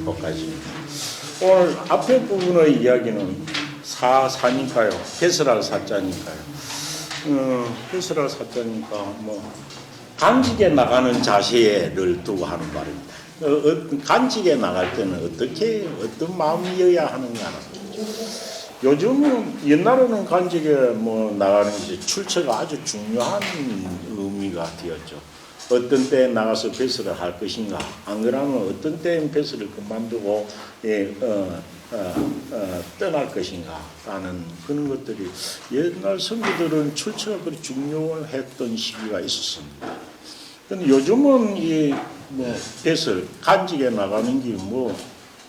효과입니다. 오늘 앞에 부분의 이야기는 사니까요. 베스랄 사자니까요. 베스랄 사자니까 뭐 간직에 나가는 자세를 두고 하는 말입니다. 간직에 나갈 때는 어떤 마음이어야 하는가. 요즘은 옛날에는 간직에 뭐 나가는 게 출처가 아주 중요한 의미가 되었죠. 어떤 때에 나가서 배설을 할 것인가, 안 그러면 어떤 때엔 배설을 그만두고 떠날 것인가 하는 그런 것들이 옛날 선비들은 출처가 그리 중요했던 시기가 있었습니다. 근데 요즘은 이 뭐 배설 간직에 나가는 게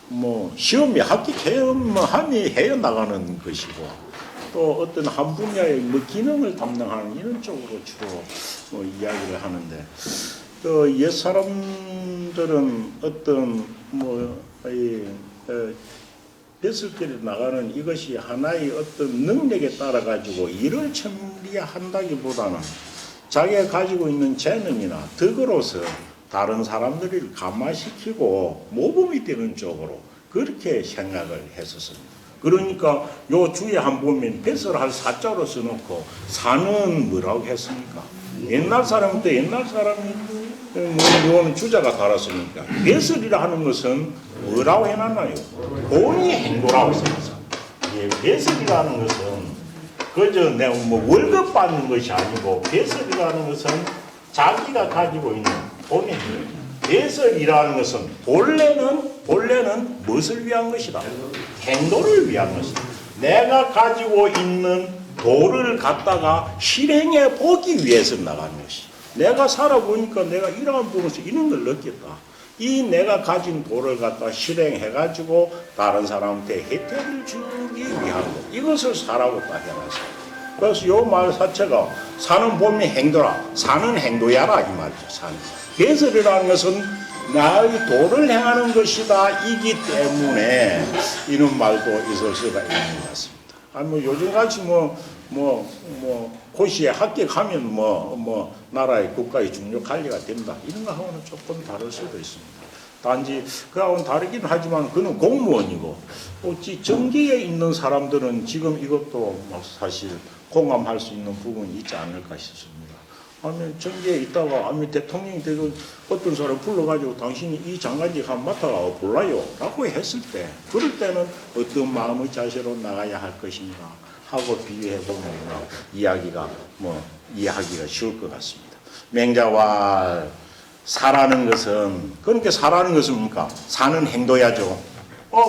뭐 시험에 합격함이 해야 나가는 것이고 또 어떤 한 분야의 뭐 기능을 담당하는 이런 쪽으로 주로 뭐 이야기를 하는데 그 옛 사람들은 어떤 배설길에 나가는 이것이 하나의 어떤 능력에 따라 가지고 일을 처리한다기보다는 자기가 가지고 있는 재능이나 덕으로서 다른 사람들을 감화시키고 모범이 되는 쪽으로 그렇게 생각을 했었습니다. 그러니까 요 주에 한 보면 배설할 사자로 써놓고 사는 뭐라고 했습니까? 옛날 사람도 옛날 사람이 요거는 주자가 달았으니까 배설이라 하는 것은 뭐라고 해놨나요? 본의 행도라고 써놨어요. 배설이라는 것은 그저 내가 뭐 월급 받는 것이 아니고 배설이라는 것은 자기가 가지고 있는 본의 행도. 배설이라는 것은 본래는 무엇을 위한 것이다? 행도를 위한 것이다. 내가 가지고 있는 도를 갖다가 실행해 보기 위해서 나가는 것이. 내가 살아보니까 내가 이러한 부분에서 이런 걸 느꼈다. 이 내가 가진 도를 갖다 실행해 가지고 다른 사람한테 혜택을 주기 위한 것. 이것을 사라고 딱 해놨어요. 그래서 요 말 자체가 사는 봄이 행도라. 사는 행도야라 이 말이죠. 사는. 배설이라는 것은 나의 도를 행하는 것이다 이기 때문에 이런 말도 있을 수가 있는 것 같습니다. 아니 뭐 요즘같이 고시에 합격하면 나라의 국가의 중요 관리가 된다 이런 거하고는 조금 다를 수도 있습니다. 단지 그하고는 다르긴 하지만 그는 공무원이고 어찌 정계에 있는 사람들은 지금 이것도 사실 공감할 수 있는 부분이 있지 않을까 싶습니다. 아니 정계에 있다가 아니 대통령이 되고 어떤 사람 불러가지고 당신이 이 장관직 한번 맡아가 볼라요 라고 했을 때 그럴 때는 어떤 마음의 자세로 나가야 할 것인가 하고 비교해 보면 이야기가 이해하기가 쉬울 것 같습니다. 맹자왈 사라는 것은 그러니까 사라는 것은 뭡니까? 사는 행도야죠.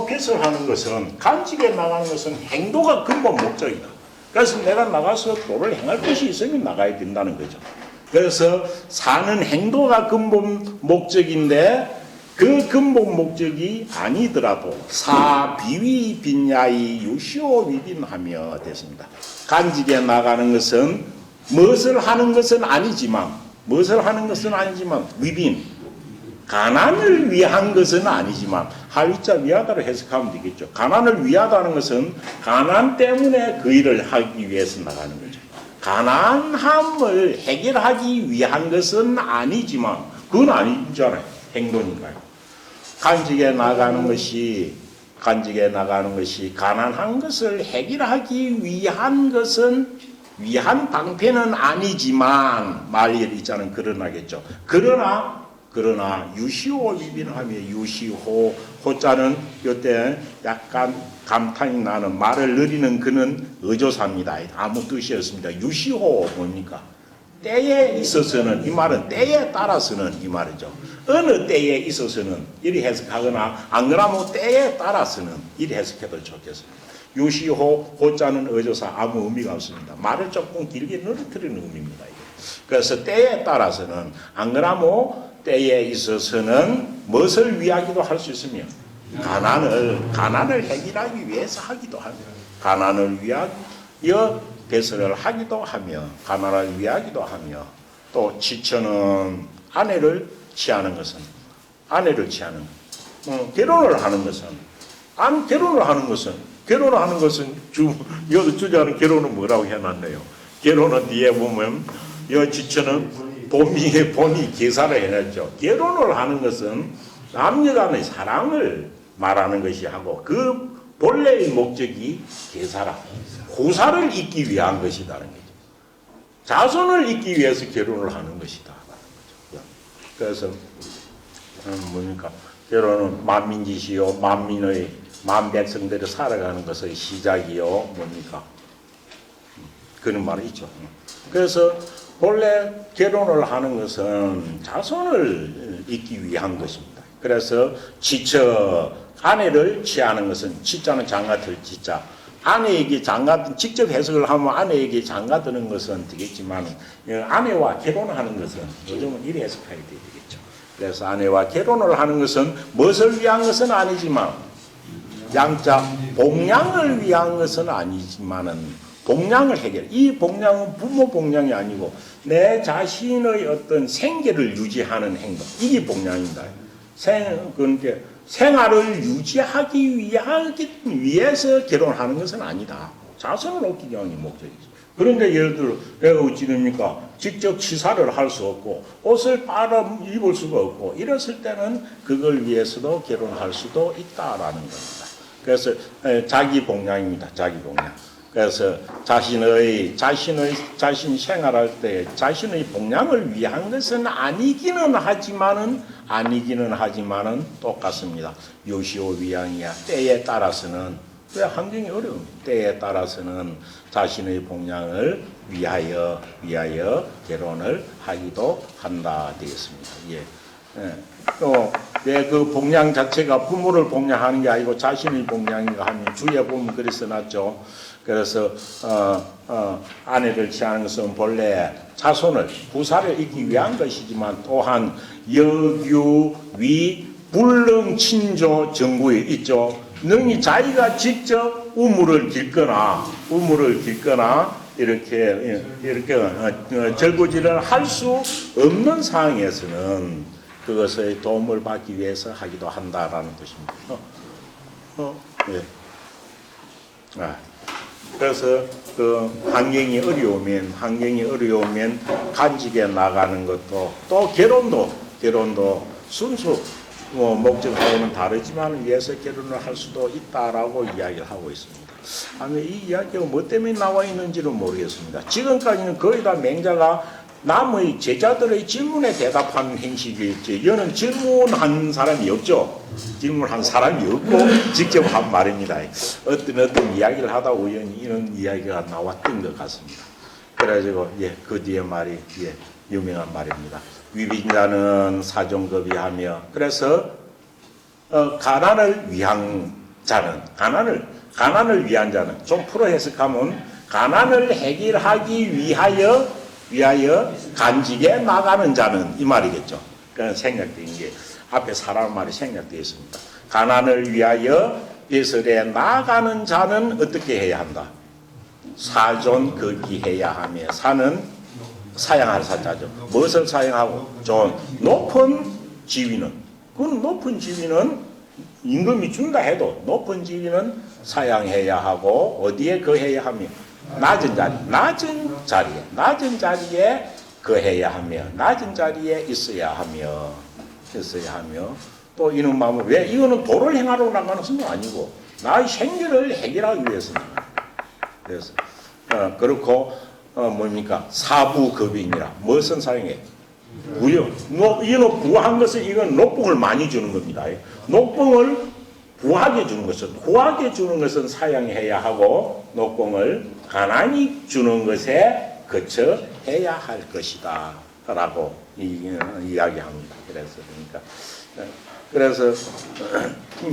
배설하는 것은 간직에 나가는 것은 행도가 근본 목적이다. 그래서 내가 나가서 도를 행할 것이 있으면 나가야 된다는 거죠. 그래서 사는 행도가 근본 목적인데 그 근본 목적이 아니더라도 사비위 빈야이 유시오 위빈하며 됐습니다. 간직에 나가는 것은 무엇을 하는 것은 아니지만 위빈 가난을 위한 것은 아니지만 하위자 위하다로 해석하면 되겠죠. 가난을 위하다는 것은 가난 때문에 그 일을 하기 위해서 나가는 거죠. 가난함을 해결하기 위한 것은 아니지만 그건 아니잖아요. 행동인가요? 간직에 나가는 것이 가난한 것을 해결하기 위한 방편은 아니지만 말일 있자는 그러나겠죠. 그러나 유시호 위빈하며 유시호 호자는 이때 약간 감탄이 나는 말을 느리는 그는 의조사입니다. 아무 뜻이 없습니다. 유시호 뭡니까? 때에 있어서는 이 말은 때에 따라서는 이 말이죠. 어느 때에 있어서는 이리 해석하거나 안 그러면 때에 따라서는 이리 해석해도 좋겠습니다. 유시호 호자는 의조사 아무 의미가 없습니다. 말을 조금 길게 늘어뜨리는 의미입니다. 그래서 때에 따라서는 안 그러면 때에 있어서는 무엇을 위하기도 할 수 있으며 가난을 해결하기 위해서 하기도 하며 가난을 위하여 배설을 하기도 하며 가난을 위하기도 하며 또 지처는 아내를 취하는 것은 결혼을 하는 것은 여기 주자는 결혼은 뭐라고 해놨네요. 결혼은 뒤에 보면 여 지처는 본이 계산을 해냈죠. 결혼을 하는 것은 남녀 간의 사랑을 말하는 것이 하고 그 본래의 목적이 계사라. 후사를 잇기 위한 것이다는 거죠. 자손을 잇기 위해서 결혼을 하는 것이다. 그래서 뭡니까? 결혼은 만민지시요 만민의 만백성들이 살아가는 것의 시작이요 뭡니까? 그런 말이 있죠. 그래서 본래 결혼을 하는 것은 자손을 잇기 위한 것입니다. 그래서 지처 아내를 취하는 것은 지자는 장가들 지자 아내에게 장가 직접 해석을 하면 아내에게 장가드는 것은 되겠지만 아내와 결혼하는 것은 요즘은 이래 해석해야 되겠죠. 그래서 아내와 결혼을 하는 것은 무엇을 위한 것은 아니지만 양자 복량을 위한 것은 아니지만은 복량을 해결. 이 복량은 부모 복량이 아니고 내 자신의 어떤 생계를 유지하는 행동. 이게 복량입니다. 그러니까 생활을 유지하기 위해서 결혼하는 것은 아니다. 자손을 얻기 위한 목적이죠. 그런데 예를 들어 내가 어찌 됩니까? 직접 치사를 할 수 없고 옷을 빨아 입을 수가 없고 이랬을 때는 그걸 위해서도 결혼할 수도 있다라는 겁니다. 그래서 자기 복량입니다. 자기 복량. 그래서 자신이 생활할 때 자신의 복량을 위한 것은 아니기는 하지만은 똑같습니다. 요시오 위양이야. 때에 따라서는 왜 환경이 어려웁니다. 때에 따라서는 자신의 복량을 위하여 결혼을 하기도 한다 되겠습니다. 예. 또 왜 그 복량 자체가 부모를 복량하는 게 아니고 자신의 복량인가 하면 주에 보면 그래 써놨죠. 그래서 아내를 취하는 것은 본래 자손을 후사를 잇기 위한 것이지만 또한 여규 위 불능 친조 정구에 있죠. 능히 자기가 직접 우물을 길거나 이렇게 절구질을 할 수 없는 상황에서는 그것의 도움을 받기 위해서 하기도 한다라는 것입니다. 예. 그래서 그 환경이 어려우면 간직에 나가는 것도 또 결혼도 순수 목적하고는 다르지만 위해서 결혼을 할 수도 있다라고 이야기를 하고 있습니다. 아니 이 이야기가 뭐 때문에 나와 있는지는 모르겠습니다. 지금까지는 거의 다 맹자가 남의 제자들의 질문에 대답한 행식이었지. 이거는 질문한 사람이 없죠. 질문한 사람이 없고 직접 한 말입니다. 어떤 이야기를 하다 우연히 이런 이야기가 나왔던 것 같습니다. 그래가지고 그 뒤에 말이 유명한 말입니다. 위빈자는 사종급이하며 그래서 가난을 위한 자는 가난을 위한 자는 좀 풀어 해석하면 가난을 해결하기 위하여 간직에 나가는 자는 이 말이겠죠. 그런 생각된 게 앞에 사람 말이 생각되어 있습니다. 가난을 위하여 예설에 나가는 자는 어떻게 해야 한다? 사존거기해야 하며 사는 사양할 사자죠. 무엇을 사양하고 존 높은 지위는 임금이 준다 해도 높은 지위는 사양해야 하고 어디에 거해야 하며 낮은 자리에 거해야 하며 낮은 자리에 있어야 하며 또 이런 마음은 왜 이거는 도를 행하러 나가는 것은 아니고 나의 생계를 해결하기 위해서입니다. 그래서 그렇고 뭡니까 사부급이니라 무엇은 사용해 부여 이거는 부한 것은 이건 녹봉을 많이 주는 겁니다. 녹봉을 부하게 주는 것은 사양해야 하고 녹봉을 가난히 주는 것에 거쳐해야 할 것이다 라고 이야기합니다. 그래서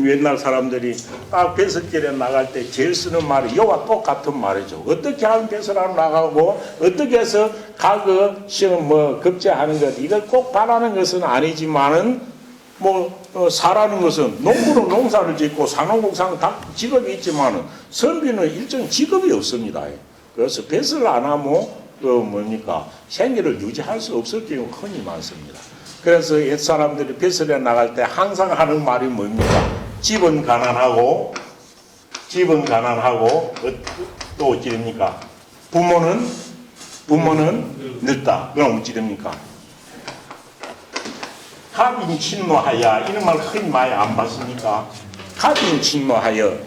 옛날 사람들이 딱 배설길에 나갈 때 제일 쓰는 말이 이와 똑같은 말이죠. 어떻게 하면 배설하러 나가고 어떻게 해서 가거 시험 급제하는 것 이걸 꼭 바라는 것은 아니지만은 사라는 것은 농부는 농사를 짓고 산업공사는 다 직업이 있지만은 선비는 일정 직업이 없습니다. 그래서 배설 안 하면 생계를 유지할 수 없을 경우가 흔히 많습니다. 그래서 옛 사람들이 배설에 나갈 때 항상 하는 말이 뭡니까? 집은 가난하고 또 어찌 됩니까? 부모는 늙다. 그럼 어찌 됩니까? 합인 친노하야 이런 말 흔히 많이 안 봤습니까? 가진 침모하여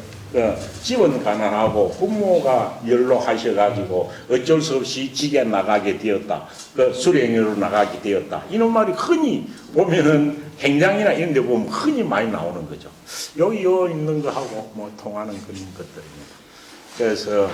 집은 가난하고 부모가 연로하셔가지고 어쩔 수 없이 지게 나가게 되었다. 수령으로 나가게 되었다. 이런 말이 흔히 보면은 행장이나 이런 데 보면 흔히 많이 나오는 거죠. 여기 있는 거하고 뭐 통하는 그런 것들입니다. 그래서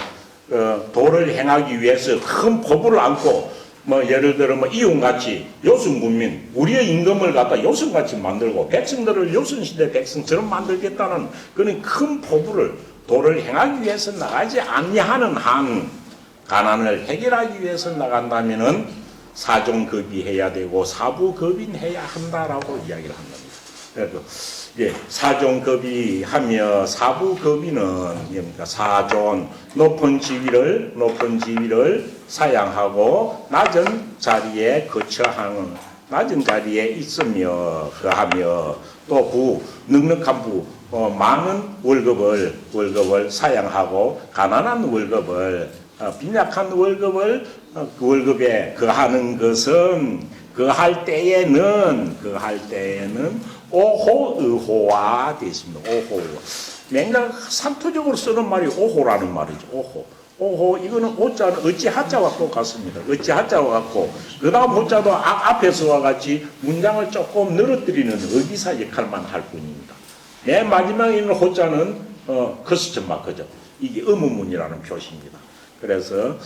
도를 행하기 위해서 큰 포부를 안고 뭐 예를 들어 뭐 이웃같이 요순군민 우리의 임금을 갖다 요순같이 만들고 백성들을 요순시대 백성처럼 만들겠다는 그런 큰 포부를 도를 행하기 위해서 나가지 아니하는 한 가난을 해결하기 위해서 나간다면은 사종급이해야 되고 사부급인해야 한다라고 이야기를 한 겁니다. 그래도 사종급이하며 사부급인은 뭡니까? 사존 높은 지위를 사양하고 낮은 자리에 거처하는 낮은 자리에 있으며 거하며 또 넉넉한 많은 월급을 사양하고 가난한 월급을 빈약한 월급을 그 월급에 거하는 것은 거할 때에는 오호의호화 되어 있습니다. 오호. 맹장 상투적으로 쓰는 말이 오호라는 말이죠. 오호. 이거는 오자는 어찌 하자와 똑같습니다. 어찌 하자와 같고, 그 다음 호자도 앞에서와 같이 문장을 조금 늘어뜨리는 의기사 역할만 할 뿐입니다. 맨 마지막에 있는 호자는 커스천 마크죠. 이게 의문문이라는 표시입니다. 그래서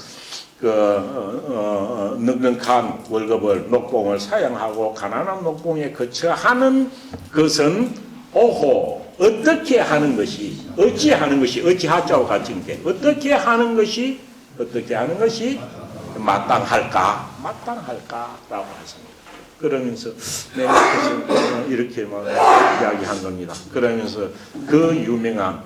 넉넉한 월급을 녹봉을 사양하고 가난한 녹봉에 거처하는 것은 오호 어떻게 하는 것이 어찌하자고 같이 있는데 어떻게 하는 것이 마땅할까라고 하십니다. 그러면서 내가 이렇게 막 이야기한 겁니다. 그러면서 그 유명한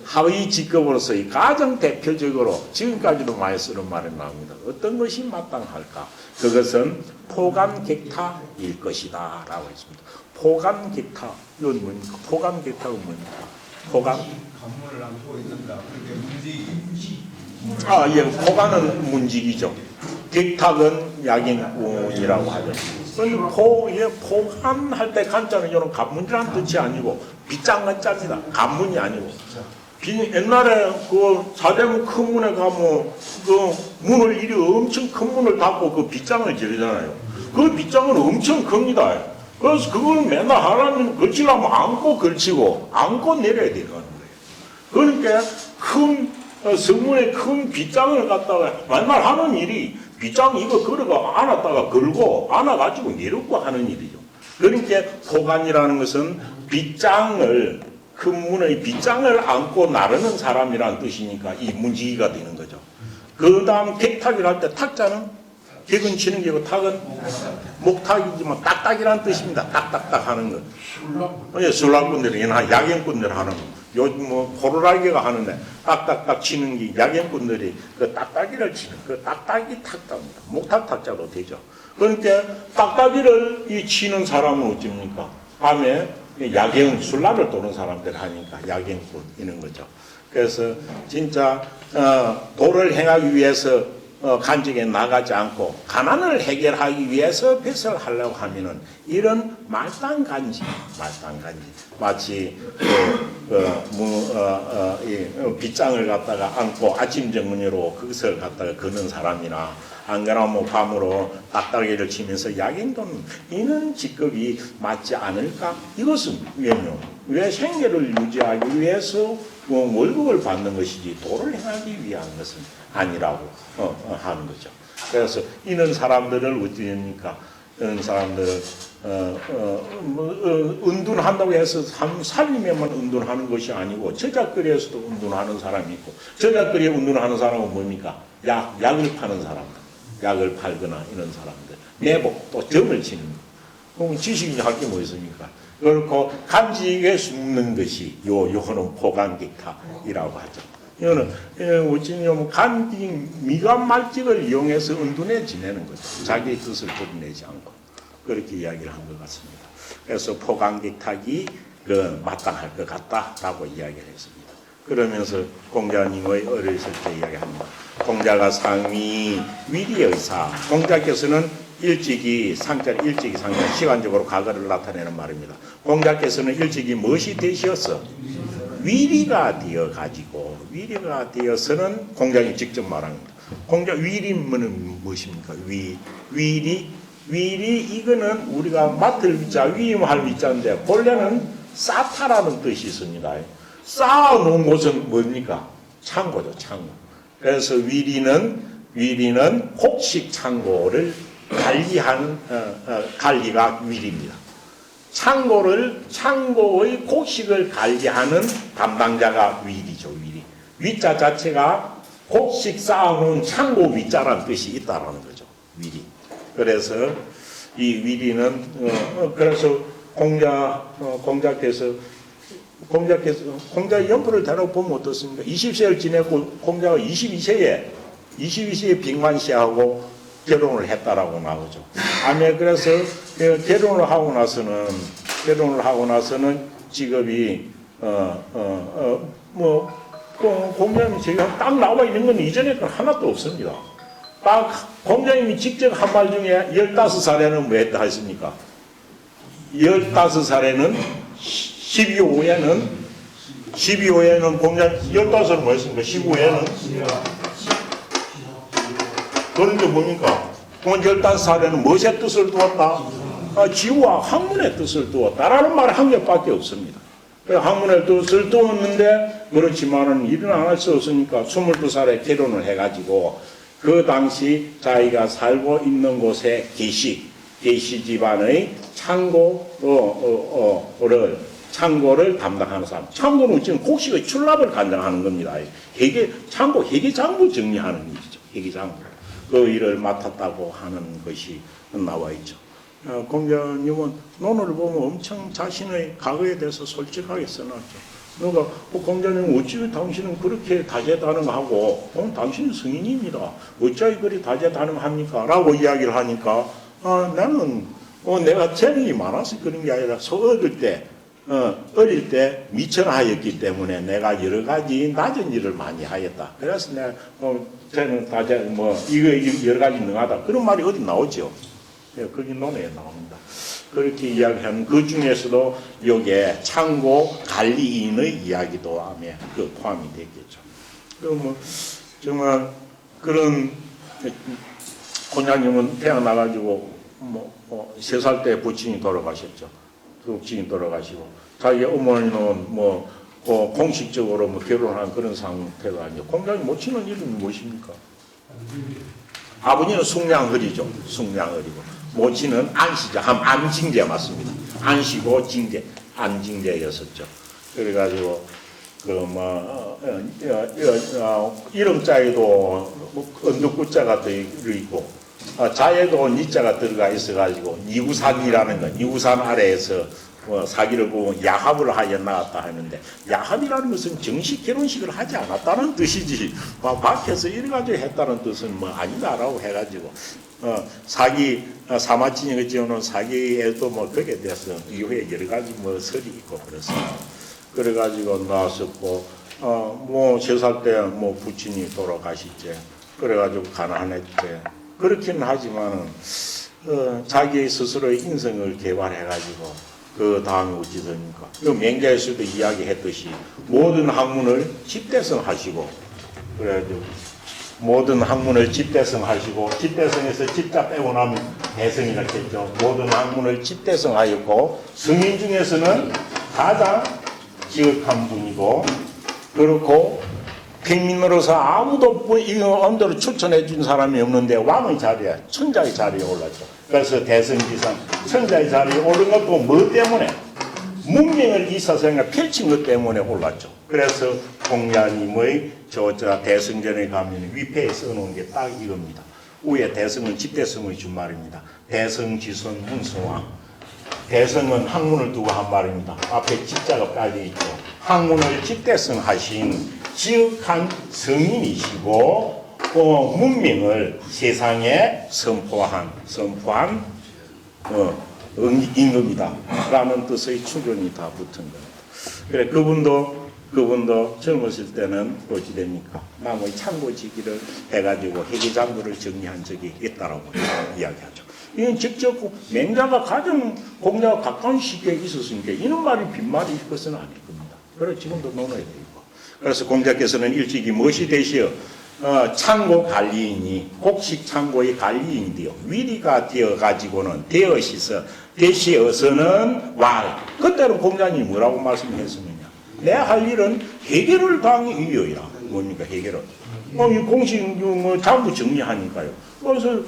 하위 직급으로서의 가장 대표적으로 지금까지도 많이 쓰는 말이 나옵니다. 어떤 것이 마땅할까? 그것은 포감객타일 것이다 라고 했습니다. 포감객타, 이건 뭡니까? 포감객타가 뭡니까? 감문을 안고 있는다. 그렇게 문지기. 포감은 문직이죠. 객탁은 약인꾼이라고 하죠. 포감할 때 간자는 이런 간문이라는 뜻이 아니고 빗장간 자입니다. 간문이 아니고. 옛날에 사대문 큰 문에 가면 문을 이리 엄청 큰 문을 닫고 빗장을 지르잖아요. 그 빗장은 엄청 큽니다. 그래서 그걸 맨날 하나님 걸치려면 안고 내려야 되는 거예요. 그러니까 성문에 큰 빗장을 갖다가 맨날 하는 일이 빗장 이거 걸어가 안았다가 걸고 안아가지고 내려고 하는 일이죠. 그러니까 포간이라는 것은 큰 문의 빗장을 안고 나르는 사람이라는 뜻이니까 이 문지기가 되는 거죠. 그 다음 객탁이라 할 때 탁자는 객은 치는 게고 탁은 목탁이지만 딱딱이라는 뜻입니다. 딱딱딱 하는 거. 술락꾼들이 야경꾼들 하는 거. 요즘 호루라기가 하는데 딱딱딱 치는 게 야경꾼들이 그 딱딱이를 치는 그 딱딱이 탁자입니다. 목탁 탁자도 되죠. 그러니까 딱딱이를 치는 사람은 어쩝니까? 밤에 야경 술락을 도는 사람들 하니까 야경꾼 이런 거죠. 그래서 진짜 도를 행하기 위해서 간직에 나가지 않고 가난을 해결하기 위해서 뱃을 하려고 하면은 이런 말단간지 마치 빗장을 갖다가 안고 아침 정문으로 그것을 갖다가 걷는 사람이나 안 그러면 밤으로 딱딱이를 치면서 야경도는 이런 직급이 맞지 않을까? 이것은 왜 생계를 유지하기 위해서 월급을 받는 것이지 도를 행하기 위한 것은 아니라고 하는 거죠. 그래서 이런 사람들을 어떻게 합니까? 이런 사람들을 은둔한다고 해서 살림에만 은둔하는 것이 아니고 저작거리에서도 은둔하는 사람이 있고 저작거리에 은둔하는 사람은 뭡니까? 약을 파는 사람들. 약을 팔거나 이런 사람들. 내복 또 점을 치는 거. 그럼 지식인이 할 게 뭐 있습니까? 그렇고 간직에 숨는 것이 요거는 포간객타이라고 하죠. 이거는 어찌냐면 간직 미간 말직을 이용해서 은둔해 지내는 거죠. 자기의 뜻을 드러내지 않고 그렇게 이야기를 한 것 같습니다. 그래서 포간객탁이 마땅할 것 같다라고 이야기를 했습니다. 그러면서 공자님의 어렸을 때 이야기합니다. 공자가 상위 위리의사. 공자께서는 일찍이 상자는 일찍이 상자 시간적으로 과거를 나타내는 말입니다. 공자께서는 일찍이 무엇이 되시었어? 위리가 되어 가지고 위리가 되어서는 공자님 직접 말합니다. 공자 위리는 무엇입니까? 위리 이거는 우리가 맡을 위자 위임할 위자인데 본래는 쌓다라는 뜻이 있습니다. 쌓아놓은 곳은 뭡니까? 창고죠, 창고. 그래서 위리는 곡식 창고를 관리가 위리입니다. 창고의 곡식을 관리하는 담당자가 위리죠, 위리. 위자 자체가 곡식 쌓아놓은 창고 위자라는 뜻이 있다라는 거죠, 위리. 그래서 이 위리는 그래서 공자께서 공자의 연표를 대놓고 보면 어떻습니까? 20세를 지내고 공자가 22세에 빙관씨하고 결혼을 했다라고 나오죠. 아니 그래서 결혼을 하고 나서는 직업이 공자님이 제가 딱 나와 있는 건 이전에 건 하나도 없습니다. 딱 공자님이 직접 한 말 중에 15살에는 뭐 했다 했습니까? 15살에는 12호에는 공자 15살은 뭐 했습니까? 15호에는 그런데 뭡니까? 15살에는 무엇의 뜻을 두었다? 지우와 학문의 뜻을 두었다라는 말 한 개밖에 없습니다. 학문의 뜻을 두었는데 그렇지만은 일은 안 할 수 없으니까 22살에 결혼을 해가지고 그 당시 자기가 살고 있는 곳에 계시 집안의 창고를 담당하는 사람. 창고는 지금 곡식의 출납을 관장하는 겁니다. 회계장부 정리하는 일이죠. 회계장부. 그 일을 맡았다고 하는 것이 나와 있죠. 공자님은 논어를 보면 엄청 자신의 과거에 대해서 솔직하게 써놨죠. 누가 공자님 어찌 당신은 그렇게 다재다능하고 당신은 성인입니다. 어찌 그리 다재다능합니까? 라고 이야기를 하니까 나는 내가 재능이 많아서 그런 게 아니라 어릴 때 미천하였기 때문에 내가 여러 가지 낮은 일을 많이 하였다. 그래서 내가 저는 이거 여러 가지 능하다. 그런 말이 어디 나오죠? 거기 논에 나옵니다. 그렇게 이야기하는 그 중에서도 요게 창고 관리인의 이야기도 아마 포함이 되겠죠. 정말 그런 공자님은 태어나가지고 3살 때 부친이 돌아가셨죠. 부친이 돌아가시고 자기 어머니는 공식적으로 결혼한 그런 상태가 아니고 공자님 모친은 이름이 무엇입니까? 아버지는 숭량허리죠. 숭량허리고 모친은 안시죠. 안징제 맞습니다. 안시고 징제, 안징제였었죠. 그래가지고 이름자에도 언덕구자가 들어있고 자에도 니자가 들어가 있어가지고 니구산이라는 건 니구산 아래에서 사기를 보면 야합을 하여 나갔다 하는데 야합이라는 것은 정식 결혼식을 하지 않았다는 뜻이지 밖에서 이래가지고 했다는 뜻은 아니다라고 해가지고 사마친이 지어놓은 사기에도 그게 돼서 이후에 여러 가지 설이 있고 그래가지고 나왔었고 3살 때 부친이 돌아가시지 그래가지고 가난했지 그렇기는 하지만은 자기 스스로의 인성을 개발해가지고 그 다음에 어찌 됩니까? 맹자에서도 이야기했듯이 모든 학문을 집대성하시고 그래가지고 모든 학문을 집대성하시고 집대성에서 집자 빼고 나면 대성이라고 했죠. 모든 학문을 집대성하였고 성인 중에서는 가장 지극한 분이고 그렇고 평민으로서 아무도 언더로 추천해 준 사람이 없는데 왕의 자리에 천자의 자리에 올랐죠. 그래서 대성지상 천자의 자리에 오른 것도 뭐 때문에 문명을 이 세상에 펼친 것 때문에 올랐죠. 그래서 공자님의 대성전에 가면 위패에 써놓은 게 딱 이겁니다. 위에 대성은 집대성의 준말입니다. 대성지선 문성왕. 대성은 학문을 두고 한 말입니다. 앞에 집자가 깔려 있죠. 학문을 집대성하신 지극한 성인이시고 문명을 세상에 선포한 임금이다 라는 뜻의 추론이 다 붙은 겁니다. 그래 그분도 젊었을 때는 어찌 됩니까? 남의 창고지기를 해가지고 회계장부를 정리한 적이 있다라고 이야기하죠. 이건 직접 맹자가 가장 공자와 가까운 시기에 있었으니까 이런 말이 빈말일 것은 아닐 겁니다. 그래서 지금도 논어야 되고. 그래서 공자께서는 일찍이 무엇이 되시어 창고 관리인이 곡식 창고의 관리인이 되어 위리가 되어 가지고는 되시어서는 왈. 그때는 공자님이 뭐라고 말씀했으면요. 내 할 일은 해결을 당이여이라. 뭡니까 해결을? 이 공식 장부 정리하니까요. 그래서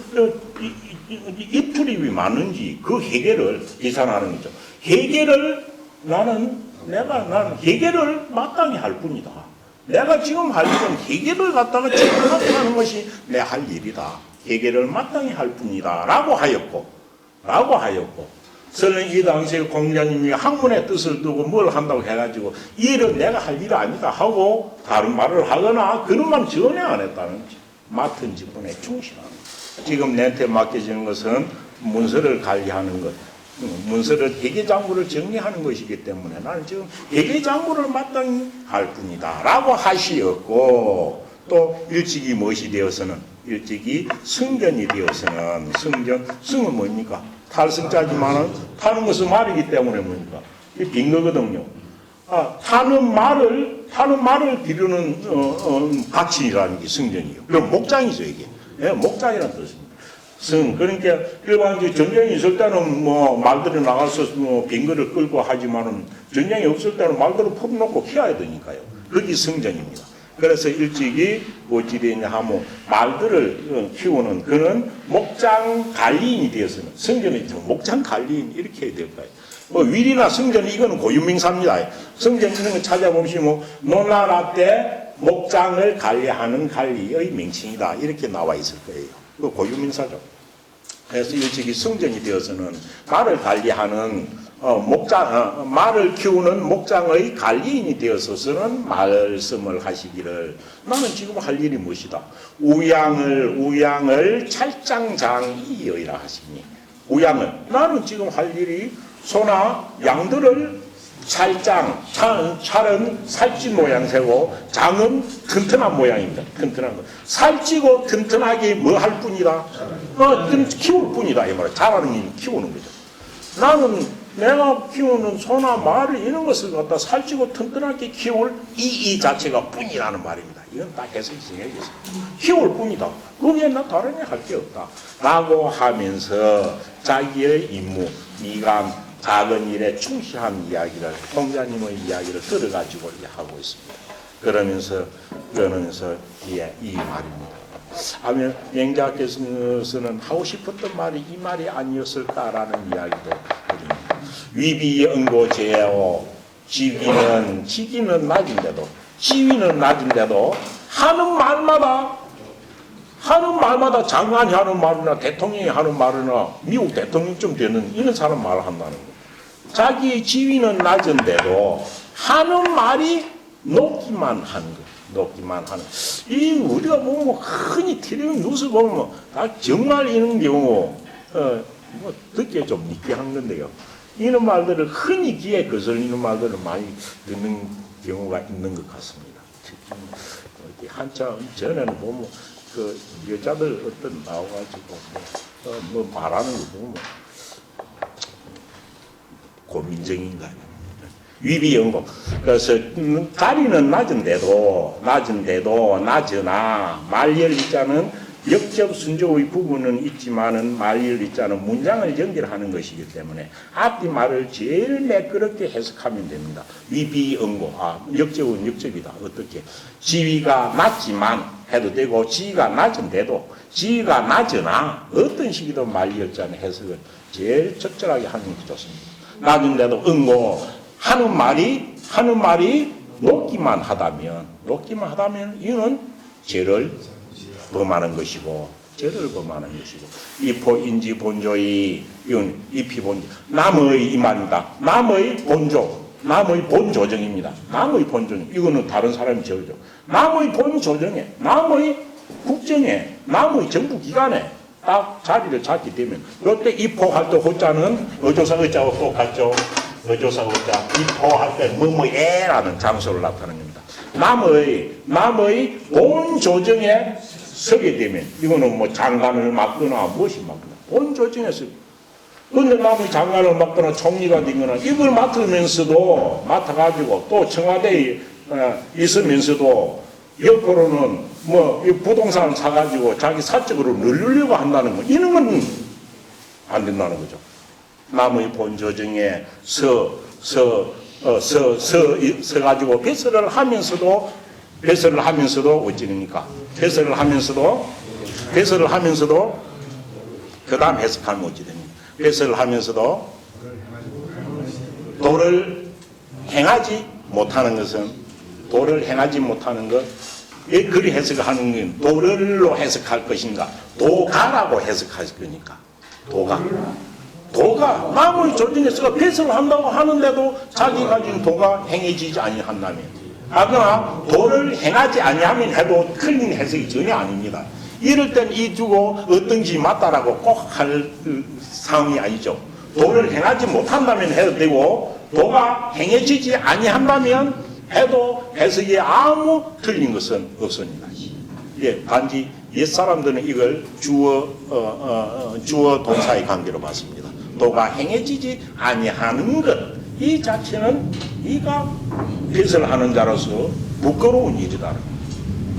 입출입이 많은지 그 해결을 계산하는 거죠. 해결을 나는 해결을 마땅히 할 뿐이다. 내가 지금 할 일은 해결을 갖다가 책임하게 하는 것이 내 할 일이다. 해결을 마땅히 할 뿐이다. 라고 하였고 저는 이 당시에 공자님이 학문의 뜻을 두고 뭘 한다고 해가지고 이 일은 내가 할 일 아니다 하고 다른 말을 하거나 그런 말 전혀 안 했다는 거지. 맡은 직분에 충실하는 것. 지금 내한테 맡겨지는 것은 문서를 관리하는 것, 문서를 회계장부를 정리하는 것이기 때문에 나는 지금 회계장부를 마땅히 할 뿐이다 라고 하시었고, 또 일찍이 무엇이 되어서는 일찍이 승견이 되어서는 승은 뭡니까? 탈승자지만은 타는 것은 말이기 때문에 뭡니까? 이 빈 거거든요. 타는 말을 기르는 박신이라는 게 승전이에요. 그럼 목장이죠, 이게. 예, 목장이라는 뜻입니다. 그러니까 일반 전쟁이 있을 때는 뭐 말들이 나가서 뭐 빈거를 끌고 하지만은 전쟁이 없을 때는 말들을 풀어놓고 키워야 되니까요. 그게 승전입니다. 그래서 일찍이 어찌되냐 하면 말들을 키우는 그는 목장 관리인이 되었으면 성전이 목장 관리인 이렇게 해야 될까요? 뭐 위리나 성전 이거는 고유명사입니다. 성전 이런 거 찾아보시면 뭐 노나라 때 목장을 관리하는 관리의 명칭이다 이렇게 나와 있을 거예요. 그 고유명사죠. 그래서 일찍이 성전이 되어서는 말을 관리하는 말을 키우는 목장의 관리인이 되어서는 말씀을 하시기를 나는 지금 할 일이 무엇이다. 우양을 찰장장이여이라 하시니 우양을 나는 지금 할 일이 소나 양들을 찰은 살찐 모양새고 장은 튼튼한 모양입니다. 튼튼한 거. 살찌고 튼튼하게 뭐 할 뿐이다. 키울 뿐이다. 이 말은 잘하는 일 키우는 거죠. 나는 내가 키우는 소나 말을 이런 것을 갖다 살찌고 튼튼하게 키울 이 자체가 뿐이라는 말입니다. 이건 딱 해석이 정해졌습니다. 키울 뿐이다. 그게 나 다른 일 할 게 없다. 라고 하면서 자기의 임무, 미감, 작은 일에 충실한 이야기를, 공자님의 이야기를 들어가지고 하고 있습니다. 그러면서 이 말입니다. 하면 맹자께서는 하고 싶었던 말이 이 말이 아니었을까라는 이야기도 드립니다. 위비응고제오 지기는 낮은데도 지위는 낮은데도 하는 말마다 장관이 하는 말이나 대통령이 하는 말이나 미국 대통령쯤 되는 이런 사람 말을 한다는 거예요. 자기의 지위는 낮은데도 하는 말이 높기만 한 거. 높기만 하는. 이 우리가 보면 흔히 텔레비전 뉴스 보면 다 정말 이런 경우 뭐 듣기에 좀 느끼한 건데요. 이런 말들을 흔히 귀에 거슬리는 말들을 많이 듣는 경우가 있는 것 같습니다. 특히 한참 전에는 보면 그 여자들 어떤 나와가지고 뭐 말하는 거 보면 고민정인가요? 위비연고. 그래서 다리는 낮으나 말열 이자는 역적 순조의 부분은 있지만은 말열 이자는 문장을 연결하는 것이기 때문에 앞뒤 말을 제일 매끄럽게 해석하면 됩니다. 위비연고. 역적은 역적이다. 어떻게? 지위가 낮지만 해도 되고 지위가 낮은데도 지위가 낮으나 어떤 식이든 말열자는 해석을 제일 적절하게 하는 게 좋습니다. 낮은데도 응고. 하는 말이 높기만 하다면 이는 죄를 범하는 것이고 이포인지 본조의 이건 잎이 본조 남의 이 말입니다. 남의 본조정입니다. 남의 본조정 이거는 다른 사람이 저죠. 남의 본조정에 남의 국정에 남의 정부기관에 딱 자리를 잡게 되면 이때 입포할 때 호자는 어조사 의자하고 똑같죠. 어조사 의자 입포할 때 뭐뭐에라는 장소를 나타내는 겁니다. 남의 본 조정에 서게 되면 이거는 뭐 장관을 맡거나 무엇이 맡거나 본 조정에서. 근데 남의 장관을 맡거나 총리가 되거나 이걸 맡아가지고 또 청와대에 있으면서도 옆으로는 뭐 부동산 사가지고 자기 사적으로 늘리려고 한다는 거, 이런 건 안 된다는 거죠. 남의 본 조정에 서가지고 배설을 하면서도 어찌됩니까? 배설을 하면서도 그 다음 해석하면 어찌 됩니까? 배설을 하면서도 도를 행하지 못하는 것, 왜 그리 해석하는 건 도를로 해석할 것인가, 도가라고 해석할 거니까. 도가 남의 조정에서 배설을 한다고 하는데도 자기 가진 도가 행해지지 아니한다면, 그러나 도를 행하지 아니하면 해도 틀린 해석이 전혀 아닙니다. 이럴 땐 이 두고 어떤지 맞다라고 꼭 할 상황이 아니죠. 도를 행하지 못한다면 해도 되고, 도가 행해지지 아니한다면 해도 해석에 아무 틀린 것은 없습니다. 예, 단지 옛사람들은 이걸 주어 동사의 관계로 봤습니다. 도가 행해지지 아니하는 것, 이 자체는 이가 배설하는 자로서 부끄러운 일이다.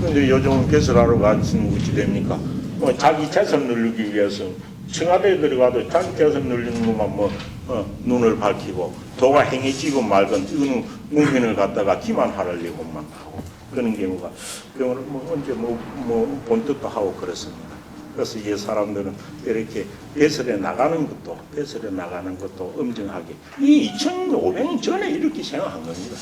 근데 요즘 배설하러 가시는 어찌 됩니까? 자기 재산 늘리기 위해서 청와대에 들어가도 자기 재산 늘리는 것만 눈을 밝히고, 도가 행해지고 말건 이거는 국민을 갖다가 기만하려고만 하고 그런 경우가 언제 본뜻도 하고 그렇습니다. 그래서 이 사람들은 이렇게 배설해 나가는 것도 엄정하게, 이 2500년 전에 이렇게 생각한 겁니다.